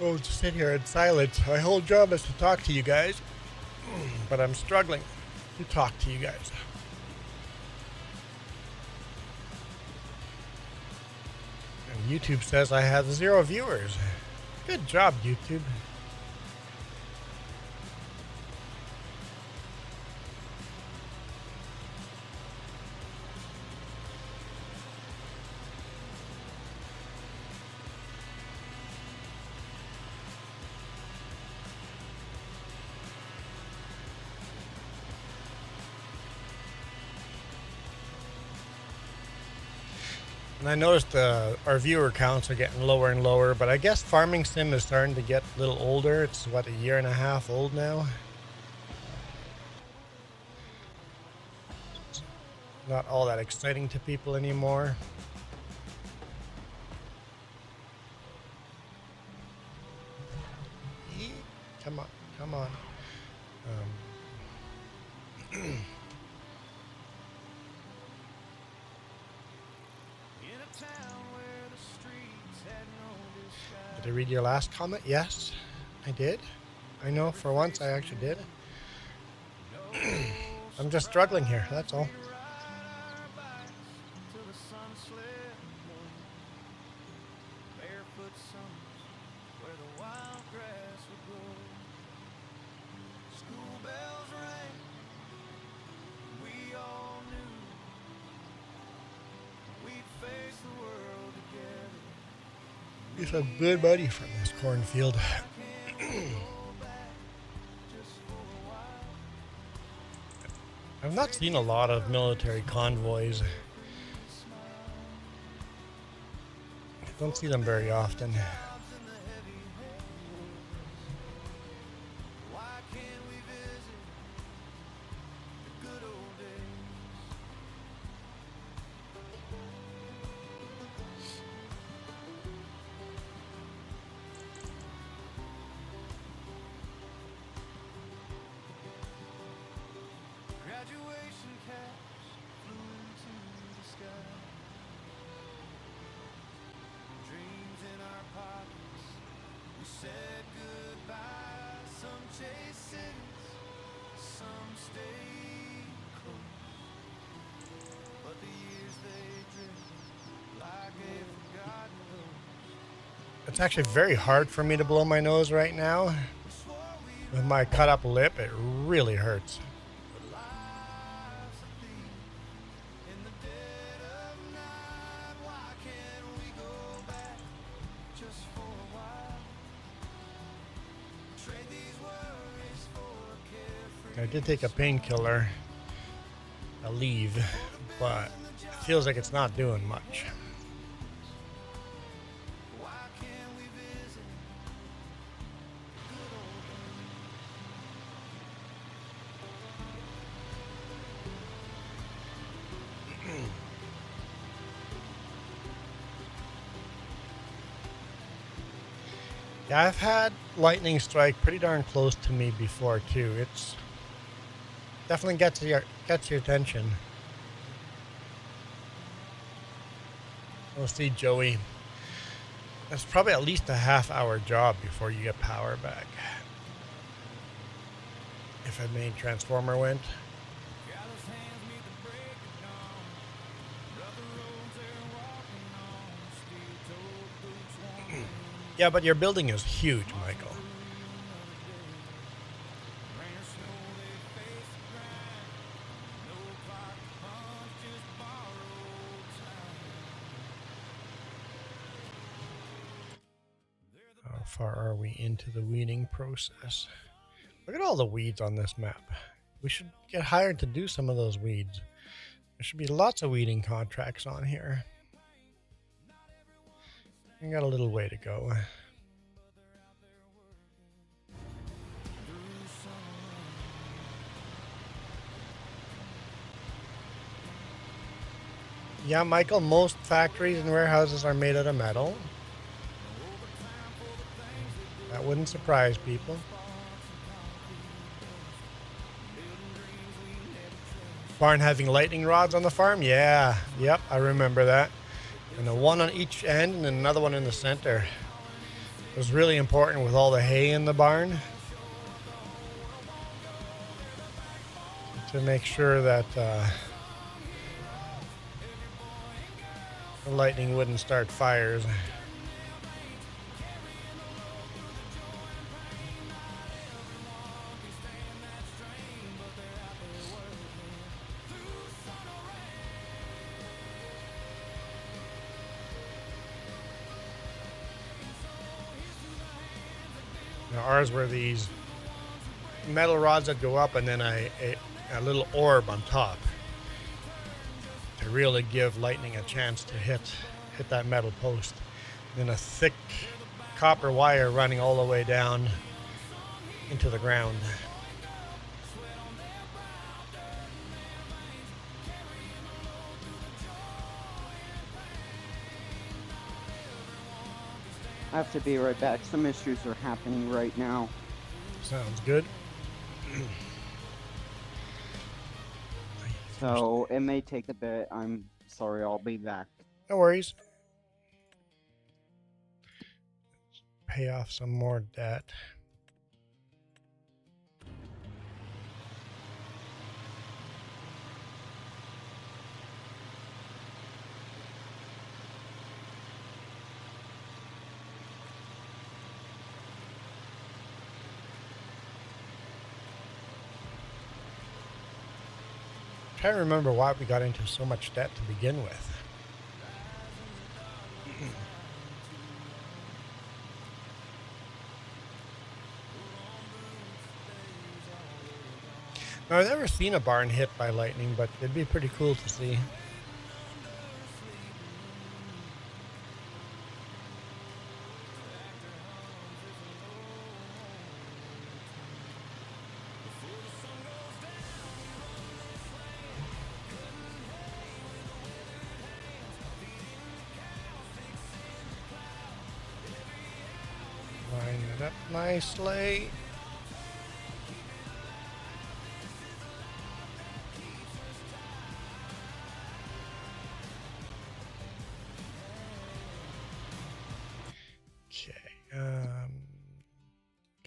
Oh, just sit here in silence. My whole job is to talk to you guys, but I'm struggling to talk to you guys. And YouTube says I have 0 viewers. Good job, YouTube. And I noticed our viewer counts are getting lower and lower, but I guess Farming Sim is starting to get a little older. It's, what, a year and a half old now? It's not all that exciting to people anymore. Come on, come on. Did I read your last comment? Yes. I did. I know for once I actually did. I'm just struggling here, that's all. Get some good money from this cornfield. I've not seen a lot of military convoys. I don't see them very often. It's actually very hard for me to blow my nose right now. With my cut up lip, it really hurts. I did take a painkiller, a leave, but it feels like it's not doing much. Yeah, I've had lightning strike pretty darn close to me before too. It's definitely gets your attention. We'll see, Joey. It's probably at least a half-hour job before you get power back. If a main transformer went. Yeah, but your building is huge, Michael. How far are we into the weeding process? Look at all the weeds on this map. We should get hired to do some of those weeds. There should be lots of weeding contracts on here. We got a little way to go. Yeah, Michael, most factories and warehouses are made out of metal. That wouldn't surprise people. Barn having lightning rods on the farm? Yeah, yep, I remember that. And the one on each end and another one in the center. It was really important with all the hay in the barn to make sure that the lightning wouldn't start fires. Now ours were these metal rods that go up and then a little orb on top to really give lightning a chance to hit that metal post. And then a thick copper wire running all the way down into the ground. I have to be right back. Some issues are happening right now. Sounds good. So it may take a bit. I'm sorry, I'll be back. No worries. Pay off some more debt. trying to remember why we got into so much debt to begin with. Now, I've never seen a barn hit by lightning, but it'd be pretty cool to see. Line it up nicely.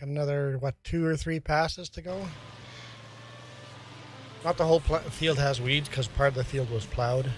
Got another, what, 2 or 3 passes to go? Not the whole field has weeds because part of the field was plowed.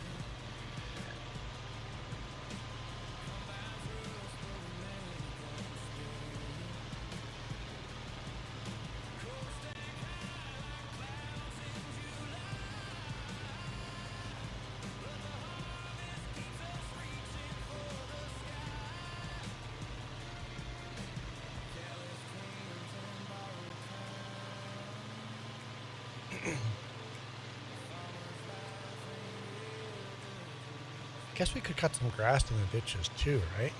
Guess we could cut some grass in the ditches too, right?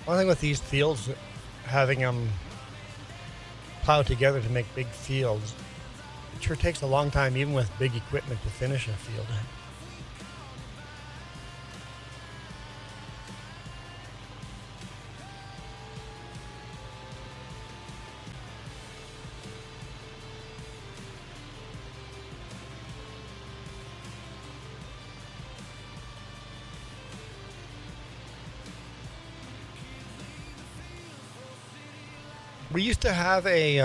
One thing with these fields, having them plowed together to make big fields, it sure takes a long time, even with big equipment, to finish a field. We used to have a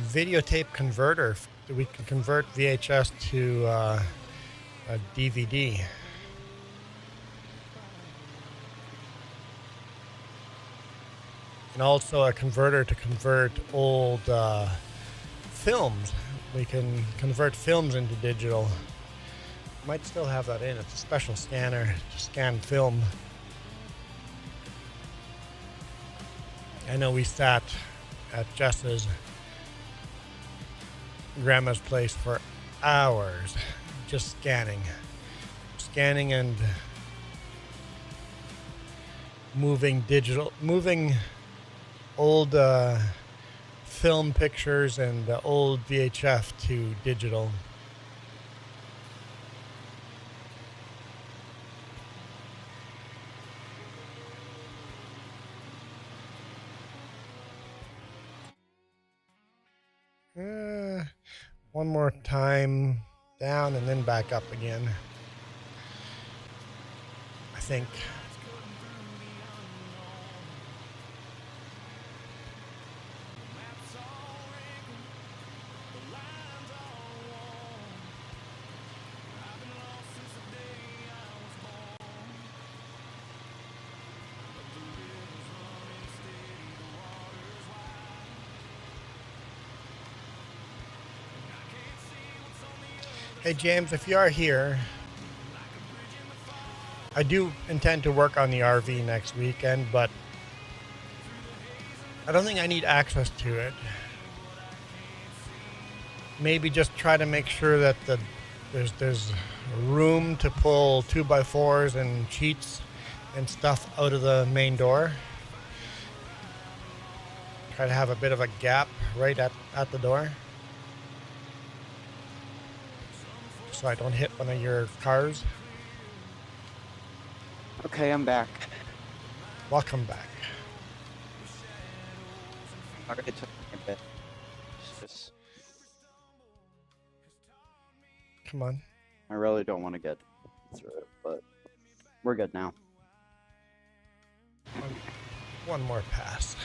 videotape converter that we can convert VHS to a DVD. And also a converter to convert old films. We can convert films into digital. Might still have that in. It's a special scanner to scan film. I know we sat at Jess's grandma's place for hours just scanning and moving old film pictures and old VHF to digital. One more time down and then back up again, I think. Hey James, if you are here, I do intend to work on the RV next weekend, but I don't think I need access to it. Maybe just try to make sure that there's room to pull 2x4s and sheets and stuff out of the main door. Try to have a bit of a gap right at the door, so I don't hit one of your cars. Okay, I'm back. Welcome back. Okay, it took me a bit. Just, Come on. I really don't want to get through it, but we're good now. One more pass.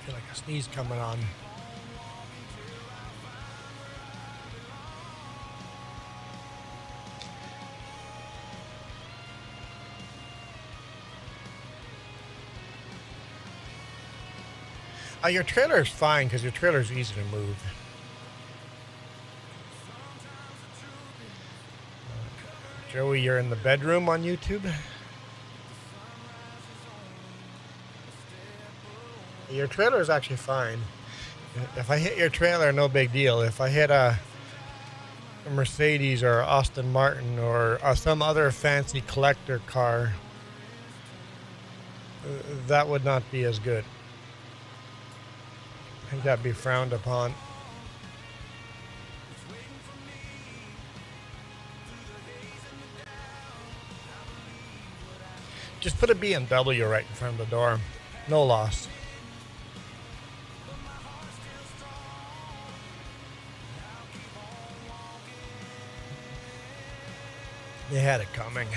I feel like a sneeze coming on. Your trailer is fine because your trailer is easy to move. Joey, you're in the bedroom on YouTube? Your trailer is actually fine. If I hit your trailer, no big deal. If I hit a Mercedes or Aston Martin or some other fancy collector car, that would not be as good. I think that'd be frowned upon. Just put a BMW right in front of the door. No loss. They had it coming.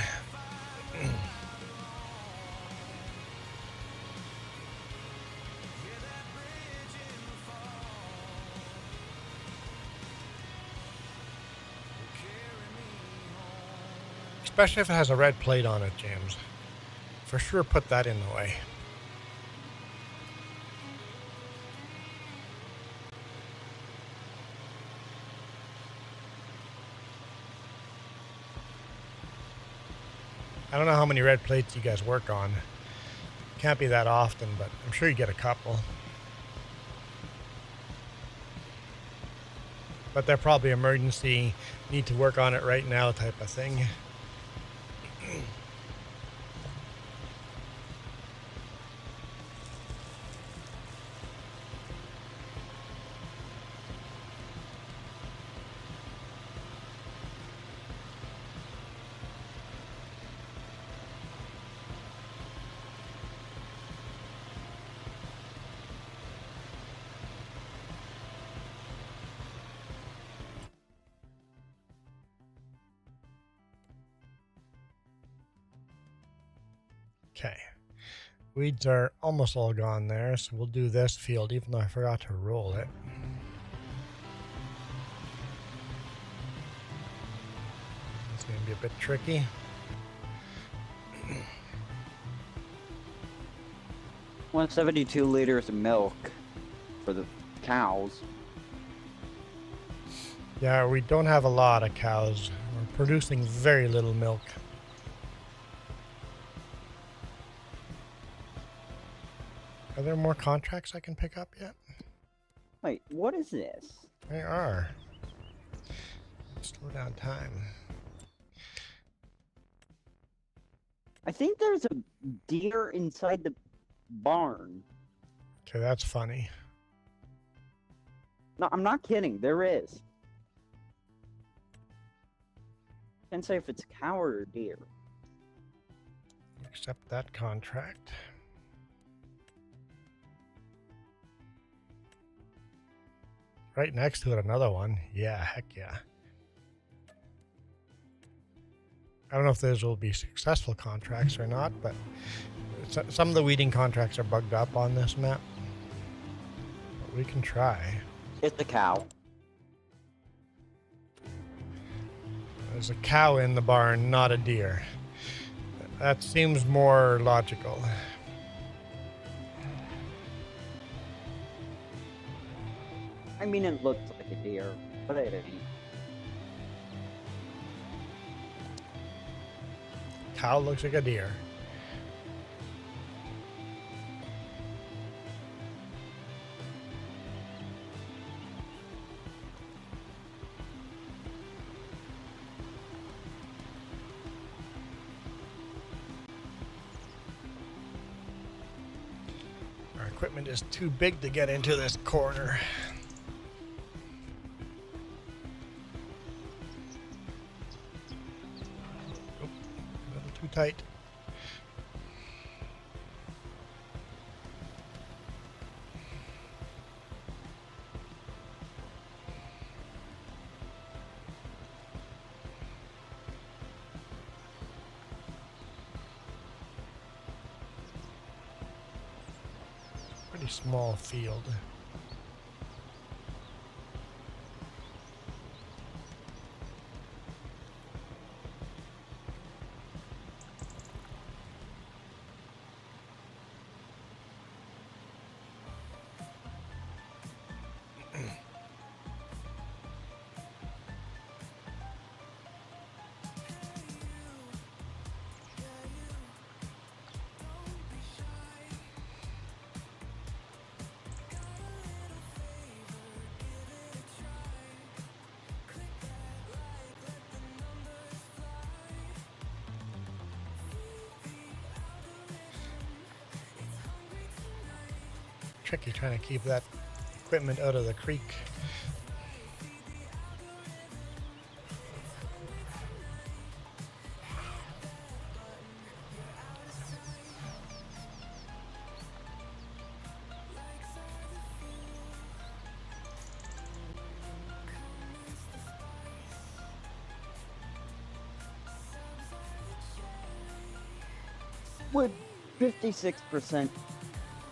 Especially if it has a red plate on it, James. For sure put that in the way. I don't know how many red plates you guys work on. Can't be that often, but I'm sure you get a couple. But they're probably emergency, need to work on it right now type of thing. Okay, weeds are almost all gone there, so we'll do this field, even though I forgot to roll it. It's going to be a bit tricky. $172 of milk for the cows. Yeah, we don't have a lot of cows. We're producing very little milk. Are there more contracts I can pick up yet? Wait, what is this? They are. Slow down time. I think there's a deer inside the barn. Okay, that's funny. No, I'm not kidding. There is. Can't say if it's a cow or a deer. Accept that contract. Right next to it, another one. Yeah, heck yeah. I don't know if those will be successful contracts or not, but some of the weeding contracts are bugged up on this map. But we can try. It's a cow. There's a cow in the barn, not a deer. That seems more logical. I mean, it looks like a deer, but it ain't. Cow looks like a deer. Our equipment is too big to get into this corner. Too tight. Pretty small field. Tricky trying to keep that equipment out of the creek. Would 56%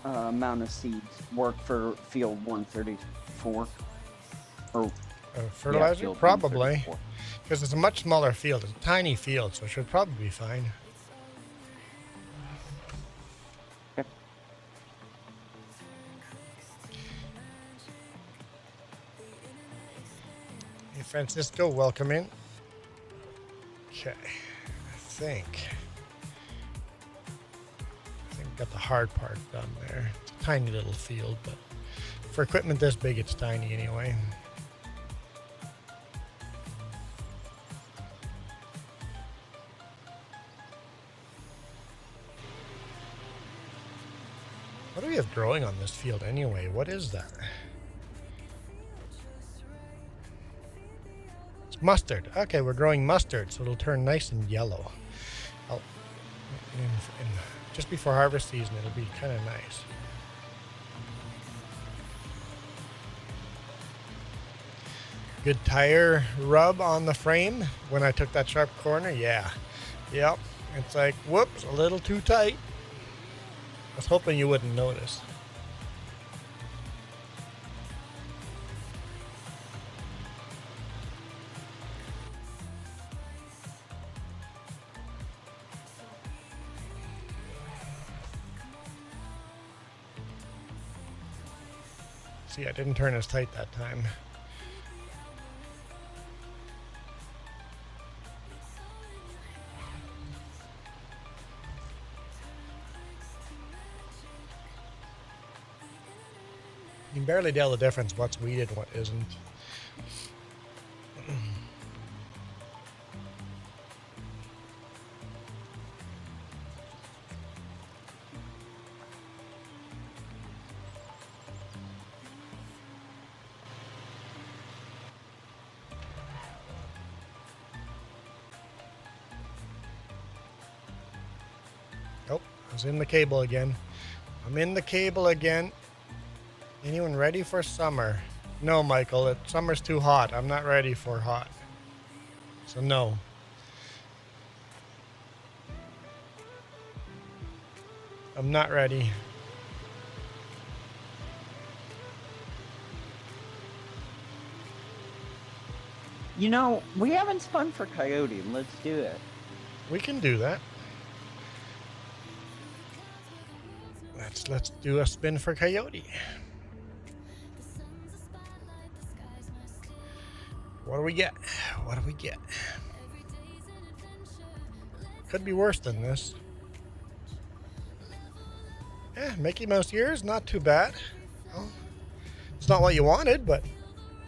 amount of seeds work for field 134? Or Fertilizer? field Probably. 134. Because it's a much smaller field. It's a tiny field, so it should probably be fine. Okay. Hey, Francisco, welcome in. Okay. I think got the hard part done there. It's a tiny little field, but for equipment this big, it's tiny anyway. What do we have growing on this field anyway? What is that? It's mustard. Okay, we're growing mustard, so it'll turn nice and yellow. Just before harvest season, it'll be kind of nice. Good tire rub on the frame when I took that sharp corner. Yeah. Yep. It's like, whoops, a little too tight. I was hoping you wouldn't notice. See, I didn't turn as tight that time. You can barely tell the difference what's weeded and what isn't. Oh, I was in the cable again. I'm in the cable again. Anyone ready for summer? No, Michael, summer's too hot. I'm not ready for hot. So no. I'm not ready. You know, we haven't spun for coyote. Let's do it. We can do that. Let's do a spin for coyote. What do we get? What do we get? Could be worse than this. Yeah, Mickey Mouse ears, not too bad. Well, it's not what you wanted, but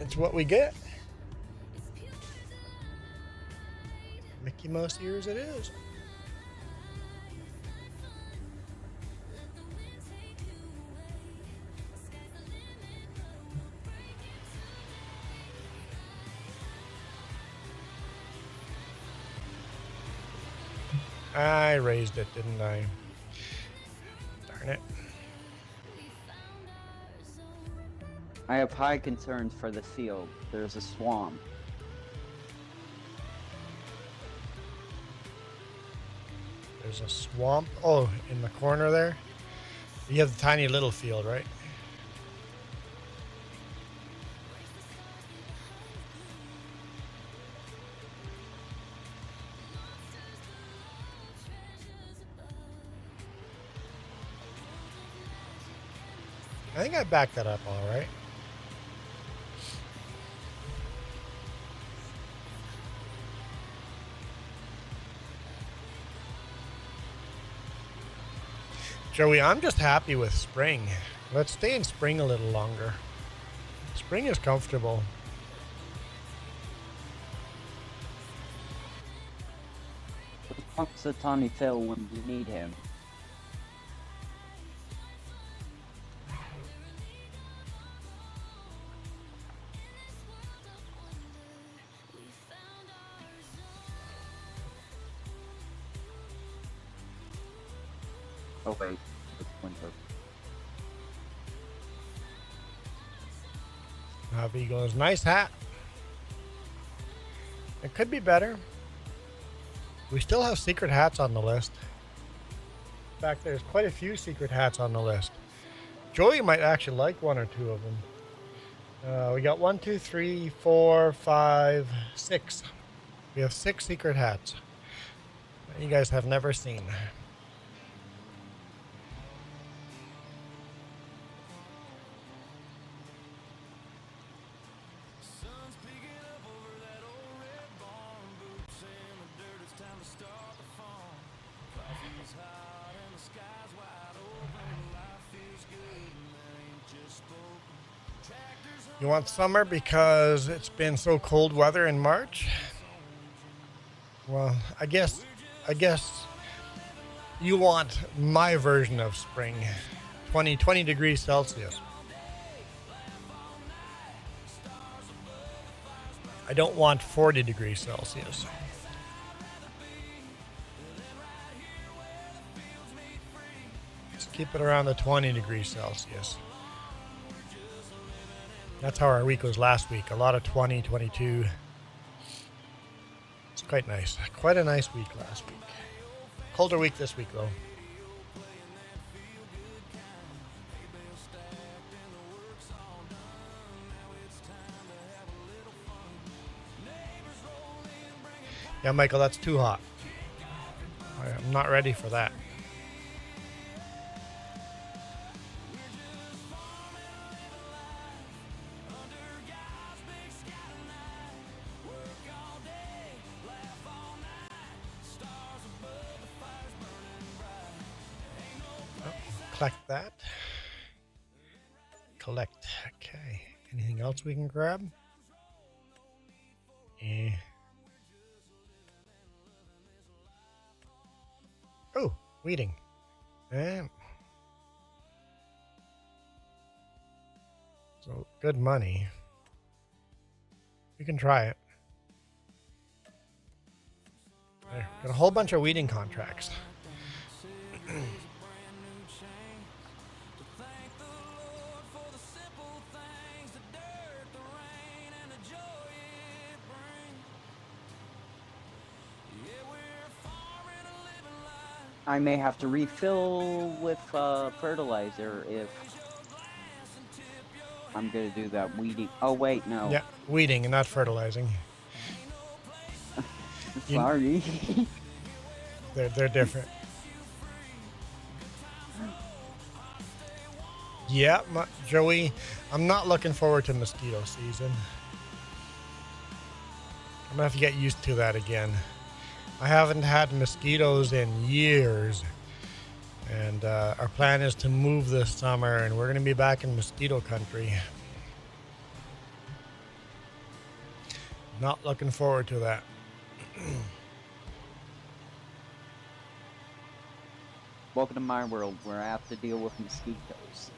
it's what we get. Mickey Mouse ears it is. I raised it, didn't I? Darn it. I have high concerns for the field. There's a swamp. There's a swamp. Oh, in the corner there? You have the tiny little field, right? I think I backed that up all right. Joey, I'm just happy with spring. Let's stay in spring a little longer. Spring is comfortable. Punxsutawney Phil when you need him. Oh wait, it's winter. He goes, nice hat. It could be better. We still have secret hats on the list. In fact, there's quite a few secret hats on the list. Joey might actually like one or two of them. We got 1, 2, 3, 4, 5, 6. We have 6 secret hats that you guys have never seen. You want summer because it's been so cold weather in March? Well, I guess you want my version of spring. 20 degrees Celsius. I don't want 40 degrees Celsius. Just keep it around the 20 degrees Celsius. That's how our week was last week. A lot of 20, 22. It's quite nice. Quite a nice week last week. Colder week this week, though. Yeah, Michael, that's too hot. I'm not ready for that. Collect that. Collect. Okay. Anything else we can grab? Eh. Oh, weeding. So good money. We can try it. There, got a whole bunch of weeding contracts. I may have to refill with fertilizer if I'm gonna do that weeding. Oh wait, no. Yeah, weeding and not fertilizing. Sorry. They're different. Yeah, Joey, I'm not looking forward to mosquito season. I'm gonna have to get used to that again. I haven't had mosquitoes in years, and our plan is to move this summer, and we're going to be back in mosquito country. Not looking forward to that. Welcome to my world where I have to deal with mosquitoes.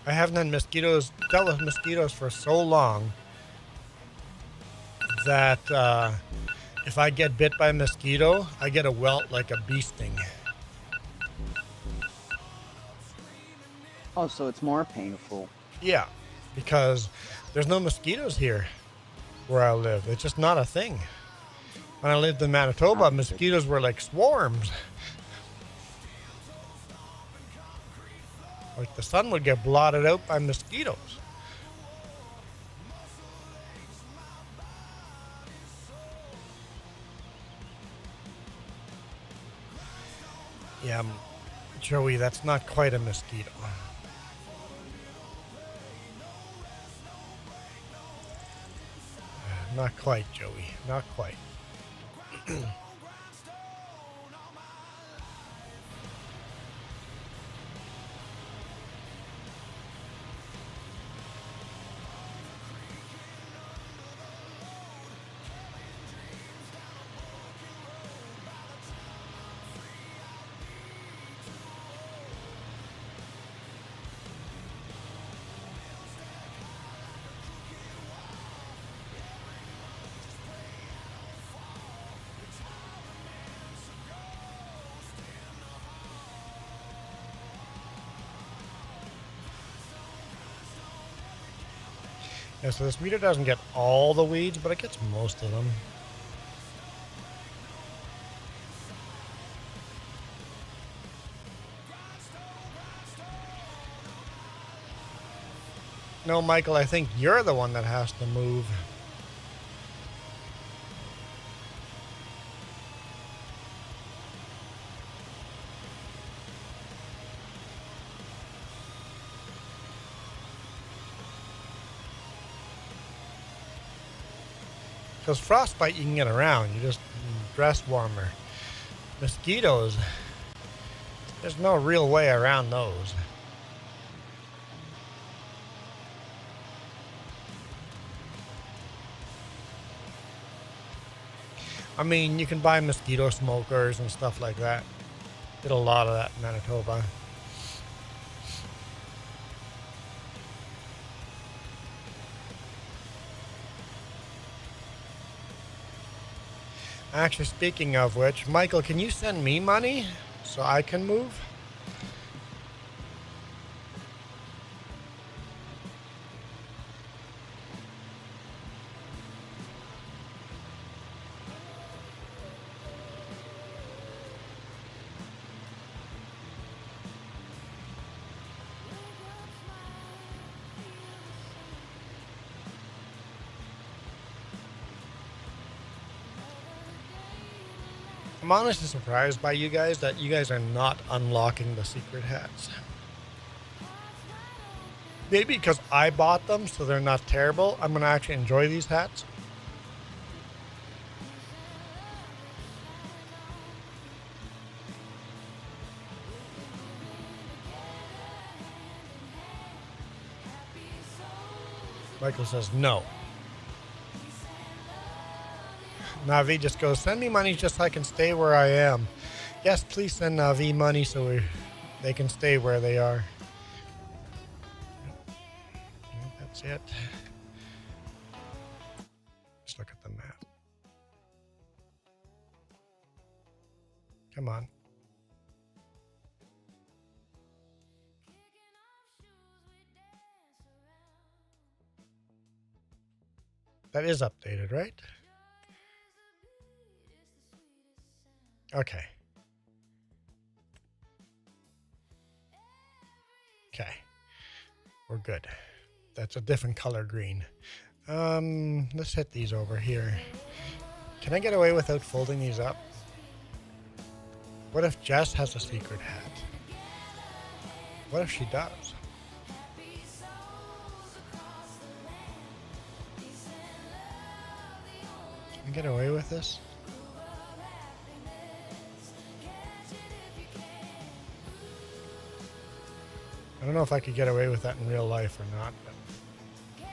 I haven't had dealt with mosquitoes for so long that if I get bit by a mosquito, I get a welt like a bee sting. Oh, so it's more painful. Yeah, because there's no mosquitoes here where I live. It's just not a thing. When I lived in Manitoba, mosquitoes were like swarms. Like the sun would get blotted out by mosquitoes. Yeah, Joey, that's not quite a mosquito. Not quite, Joey. Not quite. Yeah, so this meter doesn't get all the weeds, but it gets most of them. No, Michael, I think you're the one that has to move. Because frostbite you can get around, you just dress warmer. Mosquitoes, there's no real way around those. I mean, you can buy mosquito smokers and stuff like that. Did a lot of that in Manitoba. Actually, speaking of which, Michael, can you send me money so I can move? I'm honestly surprised by you guys that you guys are not unlocking the secret hats. Maybe because I bought them, so they're not terrible. I'm going to actually enjoy these hats. Michael says no. Navi just goes, send me money just so I can stay where I am. Yes, please send Navi money so they can stay where they are. That's it. Just look at the map. Come on. That is updated, right? Okay. Okay. We're good. That's a different color green. Let's hit these over here. Can I get away without folding these up? What if Jess has a secret hat? What if she does? Can I get away with this? I don't know if I could get away with that in real life or not. But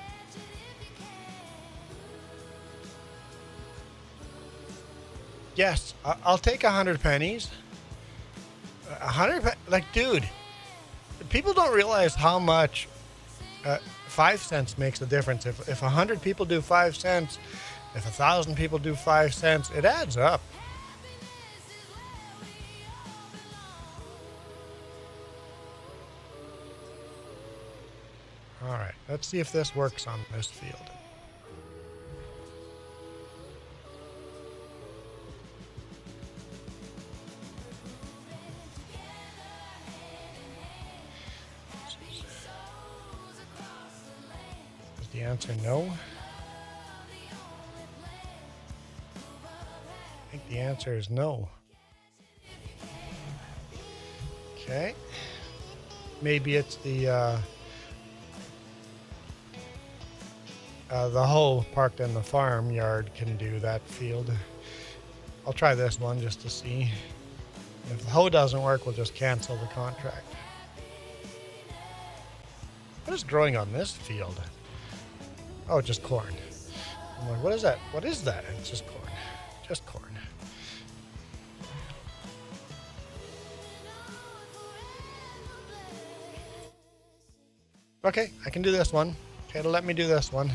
yes, I'll take 100 pennies. 100, like, dude, people don't realize how much 5 cents makes a difference. If 100 people do 5 cents, if 1,000 people do 5 cents, it adds up. All right, let's see if this works on this field. the answer no? I think the answer is no. Okay. Maybe it's the hoe parked in the farmyard can do that field. I'll try this one just to see. If the hoe doesn't work, we'll just cancel the contract. What is growing on this field? Oh, just corn. I'm like, what is that? What is that? It's just corn. Just corn. Okay, I can do this one. Okay, it'll let me do this one.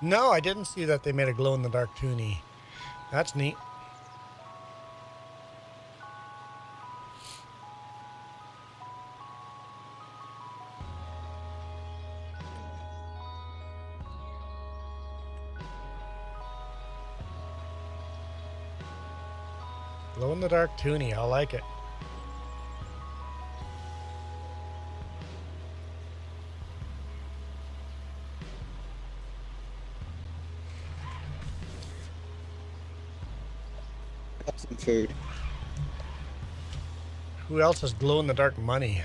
No, I didn't see that they made a glow-in-the-dark toonie. That's neat. Glow-in-the-dark toonie, I like it. Got some food. Who else has glow-in-the-dark money?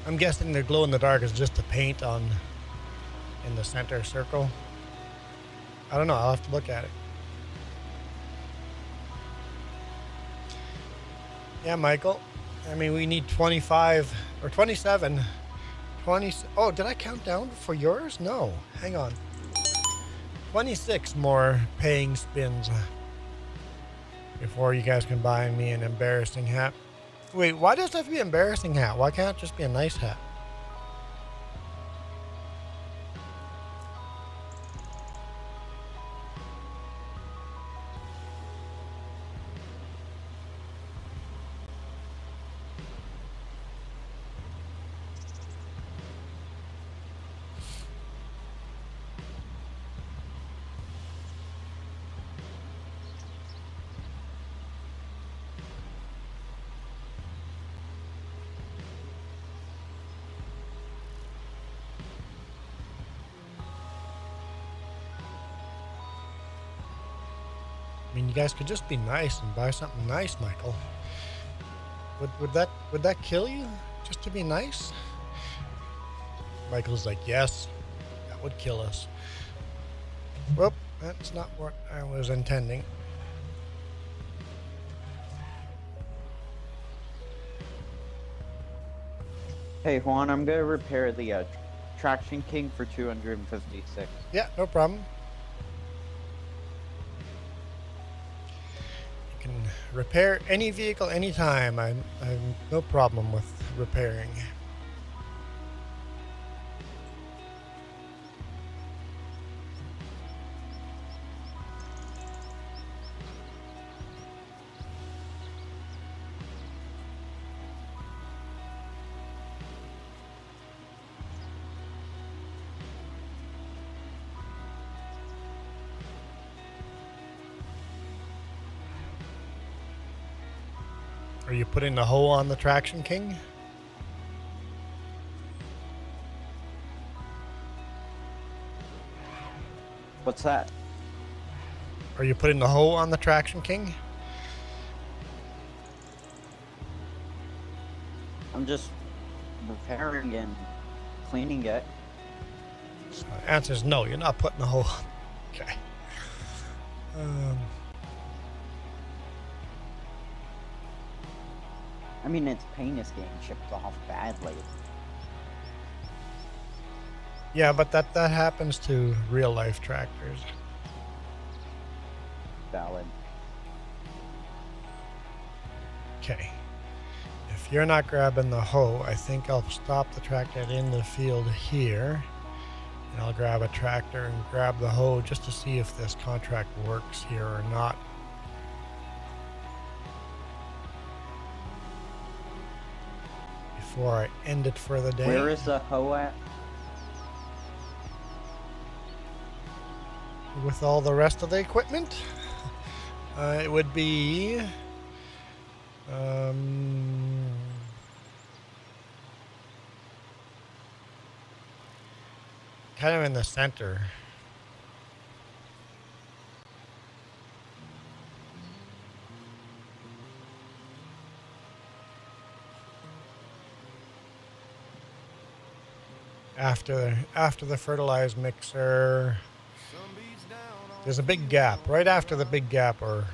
I'm guessing the glow-in-the-dark is just the paint on in the center circle. I don't know. I'll have to look at it. Yeah, Michael. I mean, we need 25 or 27. 20. Oh, did I count down for yours? No. Hang on. 26 more paying spins before you guys can buy me an embarrassing hat. Wait, why does it have to be an embarrassing hat? Why can't it just be a nice hat? I mean, you guys could just be nice and buy something nice, Michael. Would that kill you just to be nice? Michael's like, yes, that would kill us. Well, that's not what I was intending. Hey Juan, I'm gonna repair the Traction King for 256. Yeah, no problem. You can repair any vehicle anytime. I'm no problem with repairing. Are you putting the hoe on the Traction King? What's that? Are you putting the hoe on the Traction King? I'm just repairing and cleaning it. So the answer is no, you're not putting the hoe on. Okay. I mean, its paint is getting chipped off badly. Yeah, but that happens to real life tractors. Valid. Okay. If you're not grabbing the hoe, I think I'll stop the tractor in the field here. And I'll grab a tractor and grab the hoe just to see if this contract works here or not. Before I end it for the day. Where is the hoe at? With all the rest of the equipment, it would be kind of in the center. After the fertilized mixer. There's a big gap right after the big gap, or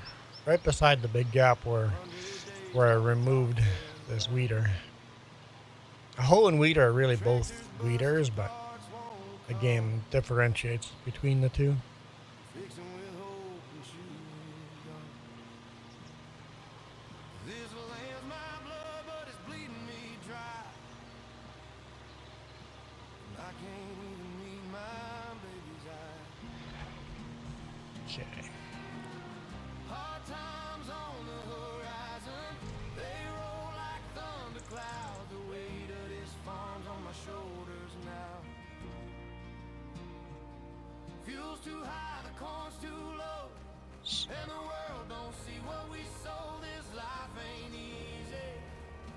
right beside the big gap where I removed this weeder. A hoe and weeder are really both weeders, but the game differentiates between the two. Okay.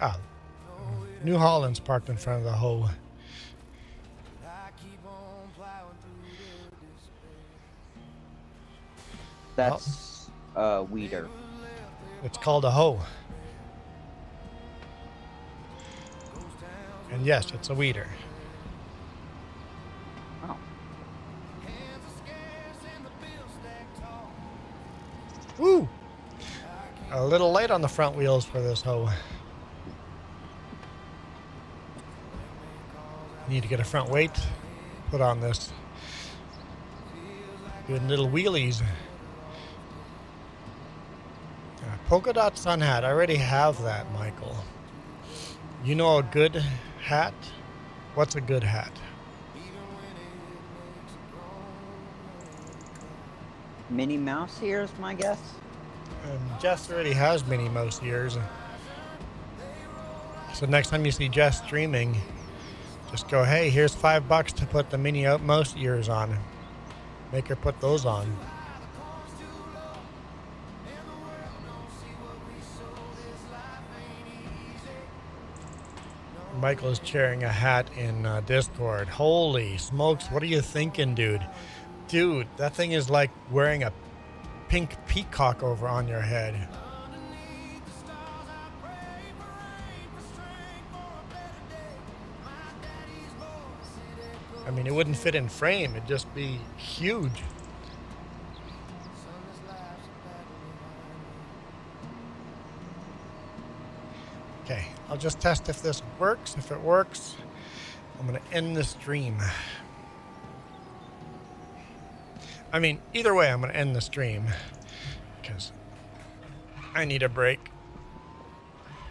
Ah, New Holland's parked in front of the hoe. That's weeder. It's called a hoe. And yes, it's a weeder. Oh. Woo! A little light on the front wheels for this hoe. Need to get a front weight put on this. Doing little wheelies. Polka dot sun hat. I already have that, Michael. You know a good hat? What's a good hat? Minnie Mouse ears, my guess. Jess already has Minnie Mouse ears. So next time you see Jess streaming, just go, hey, here's $5 to put the Minnie Mouse ears on. Make her put those on. Michael is sharing a hat in Discord. Holy smokes, what are you thinking, dude? Dude, that thing is like wearing a pink peacock over on your head. I mean, it wouldn't fit in frame. It'd just be huge. Okay, I'll just test if this works. If it works, I'm going to end the stream. I mean, either way, I'm going to end the stream because I need a break.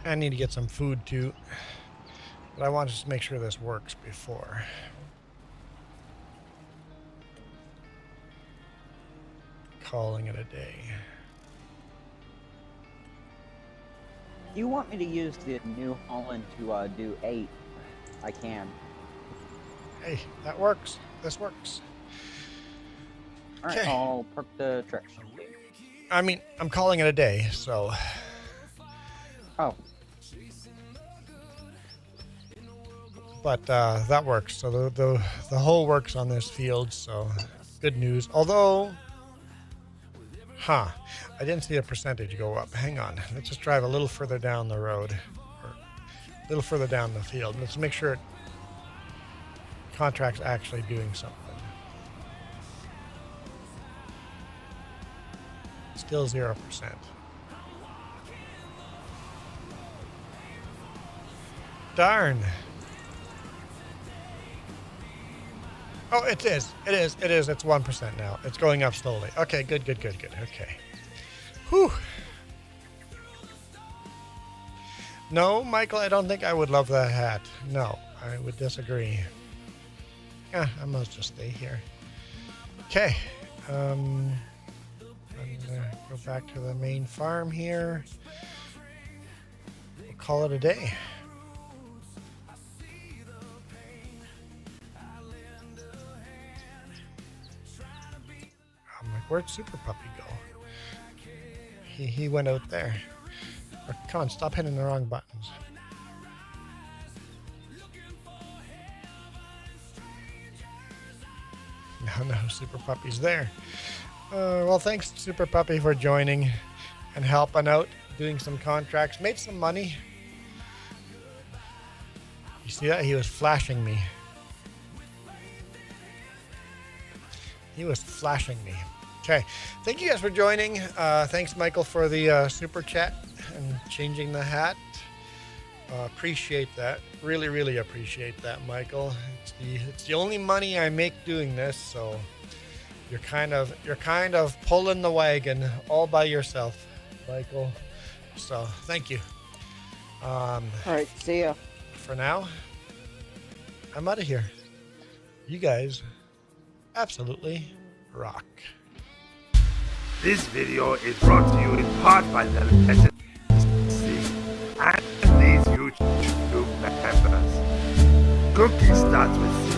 I need to get some food too. But I want to just make sure this works before. Calling it a day. You want me to use the New Holland to do 8? I can. Hey, that works. This works. Alright, Okay. I'll park the truck. I mean, I'm calling it a day, so. Oh. But that works. So the whole works on this field, so good news. Although, I didn't see a percentage go up. Hang on. Let's just drive a little further down the road. Or a little further down the field. Let's make sure contract's actually doing something. Still 0%. Darn. Oh, it is. It is. It is. It's 1% now. It's going up slowly. Okay, good, good, good, good. Okay. Whew. No, Michael, I don't think I would love that hat. No, I would disagree. Yeah, I must just stay here. Okay. I'm gonna go back to the main farm here. We'll call it a day. I'm like, where'd Super Puppy go? He went out there. Oh, come on, stop hitting the wrong buttons. No, Super Puppy's there. Well, thanks, Super Puppy, for joining and helping out, doing some contracts. Made some money. You see that? He was flashing me. He was flashing me. Okay. Thank you guys for joining. Thanks, Michael, for the super chat and changing the hat. Appreciate that. Really, really appreciate that, Michael. It's the only money I make doing this, so you're kind of pulling the wagon all by yourself, Michael. So thank you. All right, see ya. For now, I'm out of here. You guys absolutely rock. This video is brought to you in part by the FEDEX and these YouTube members. Cookie starts with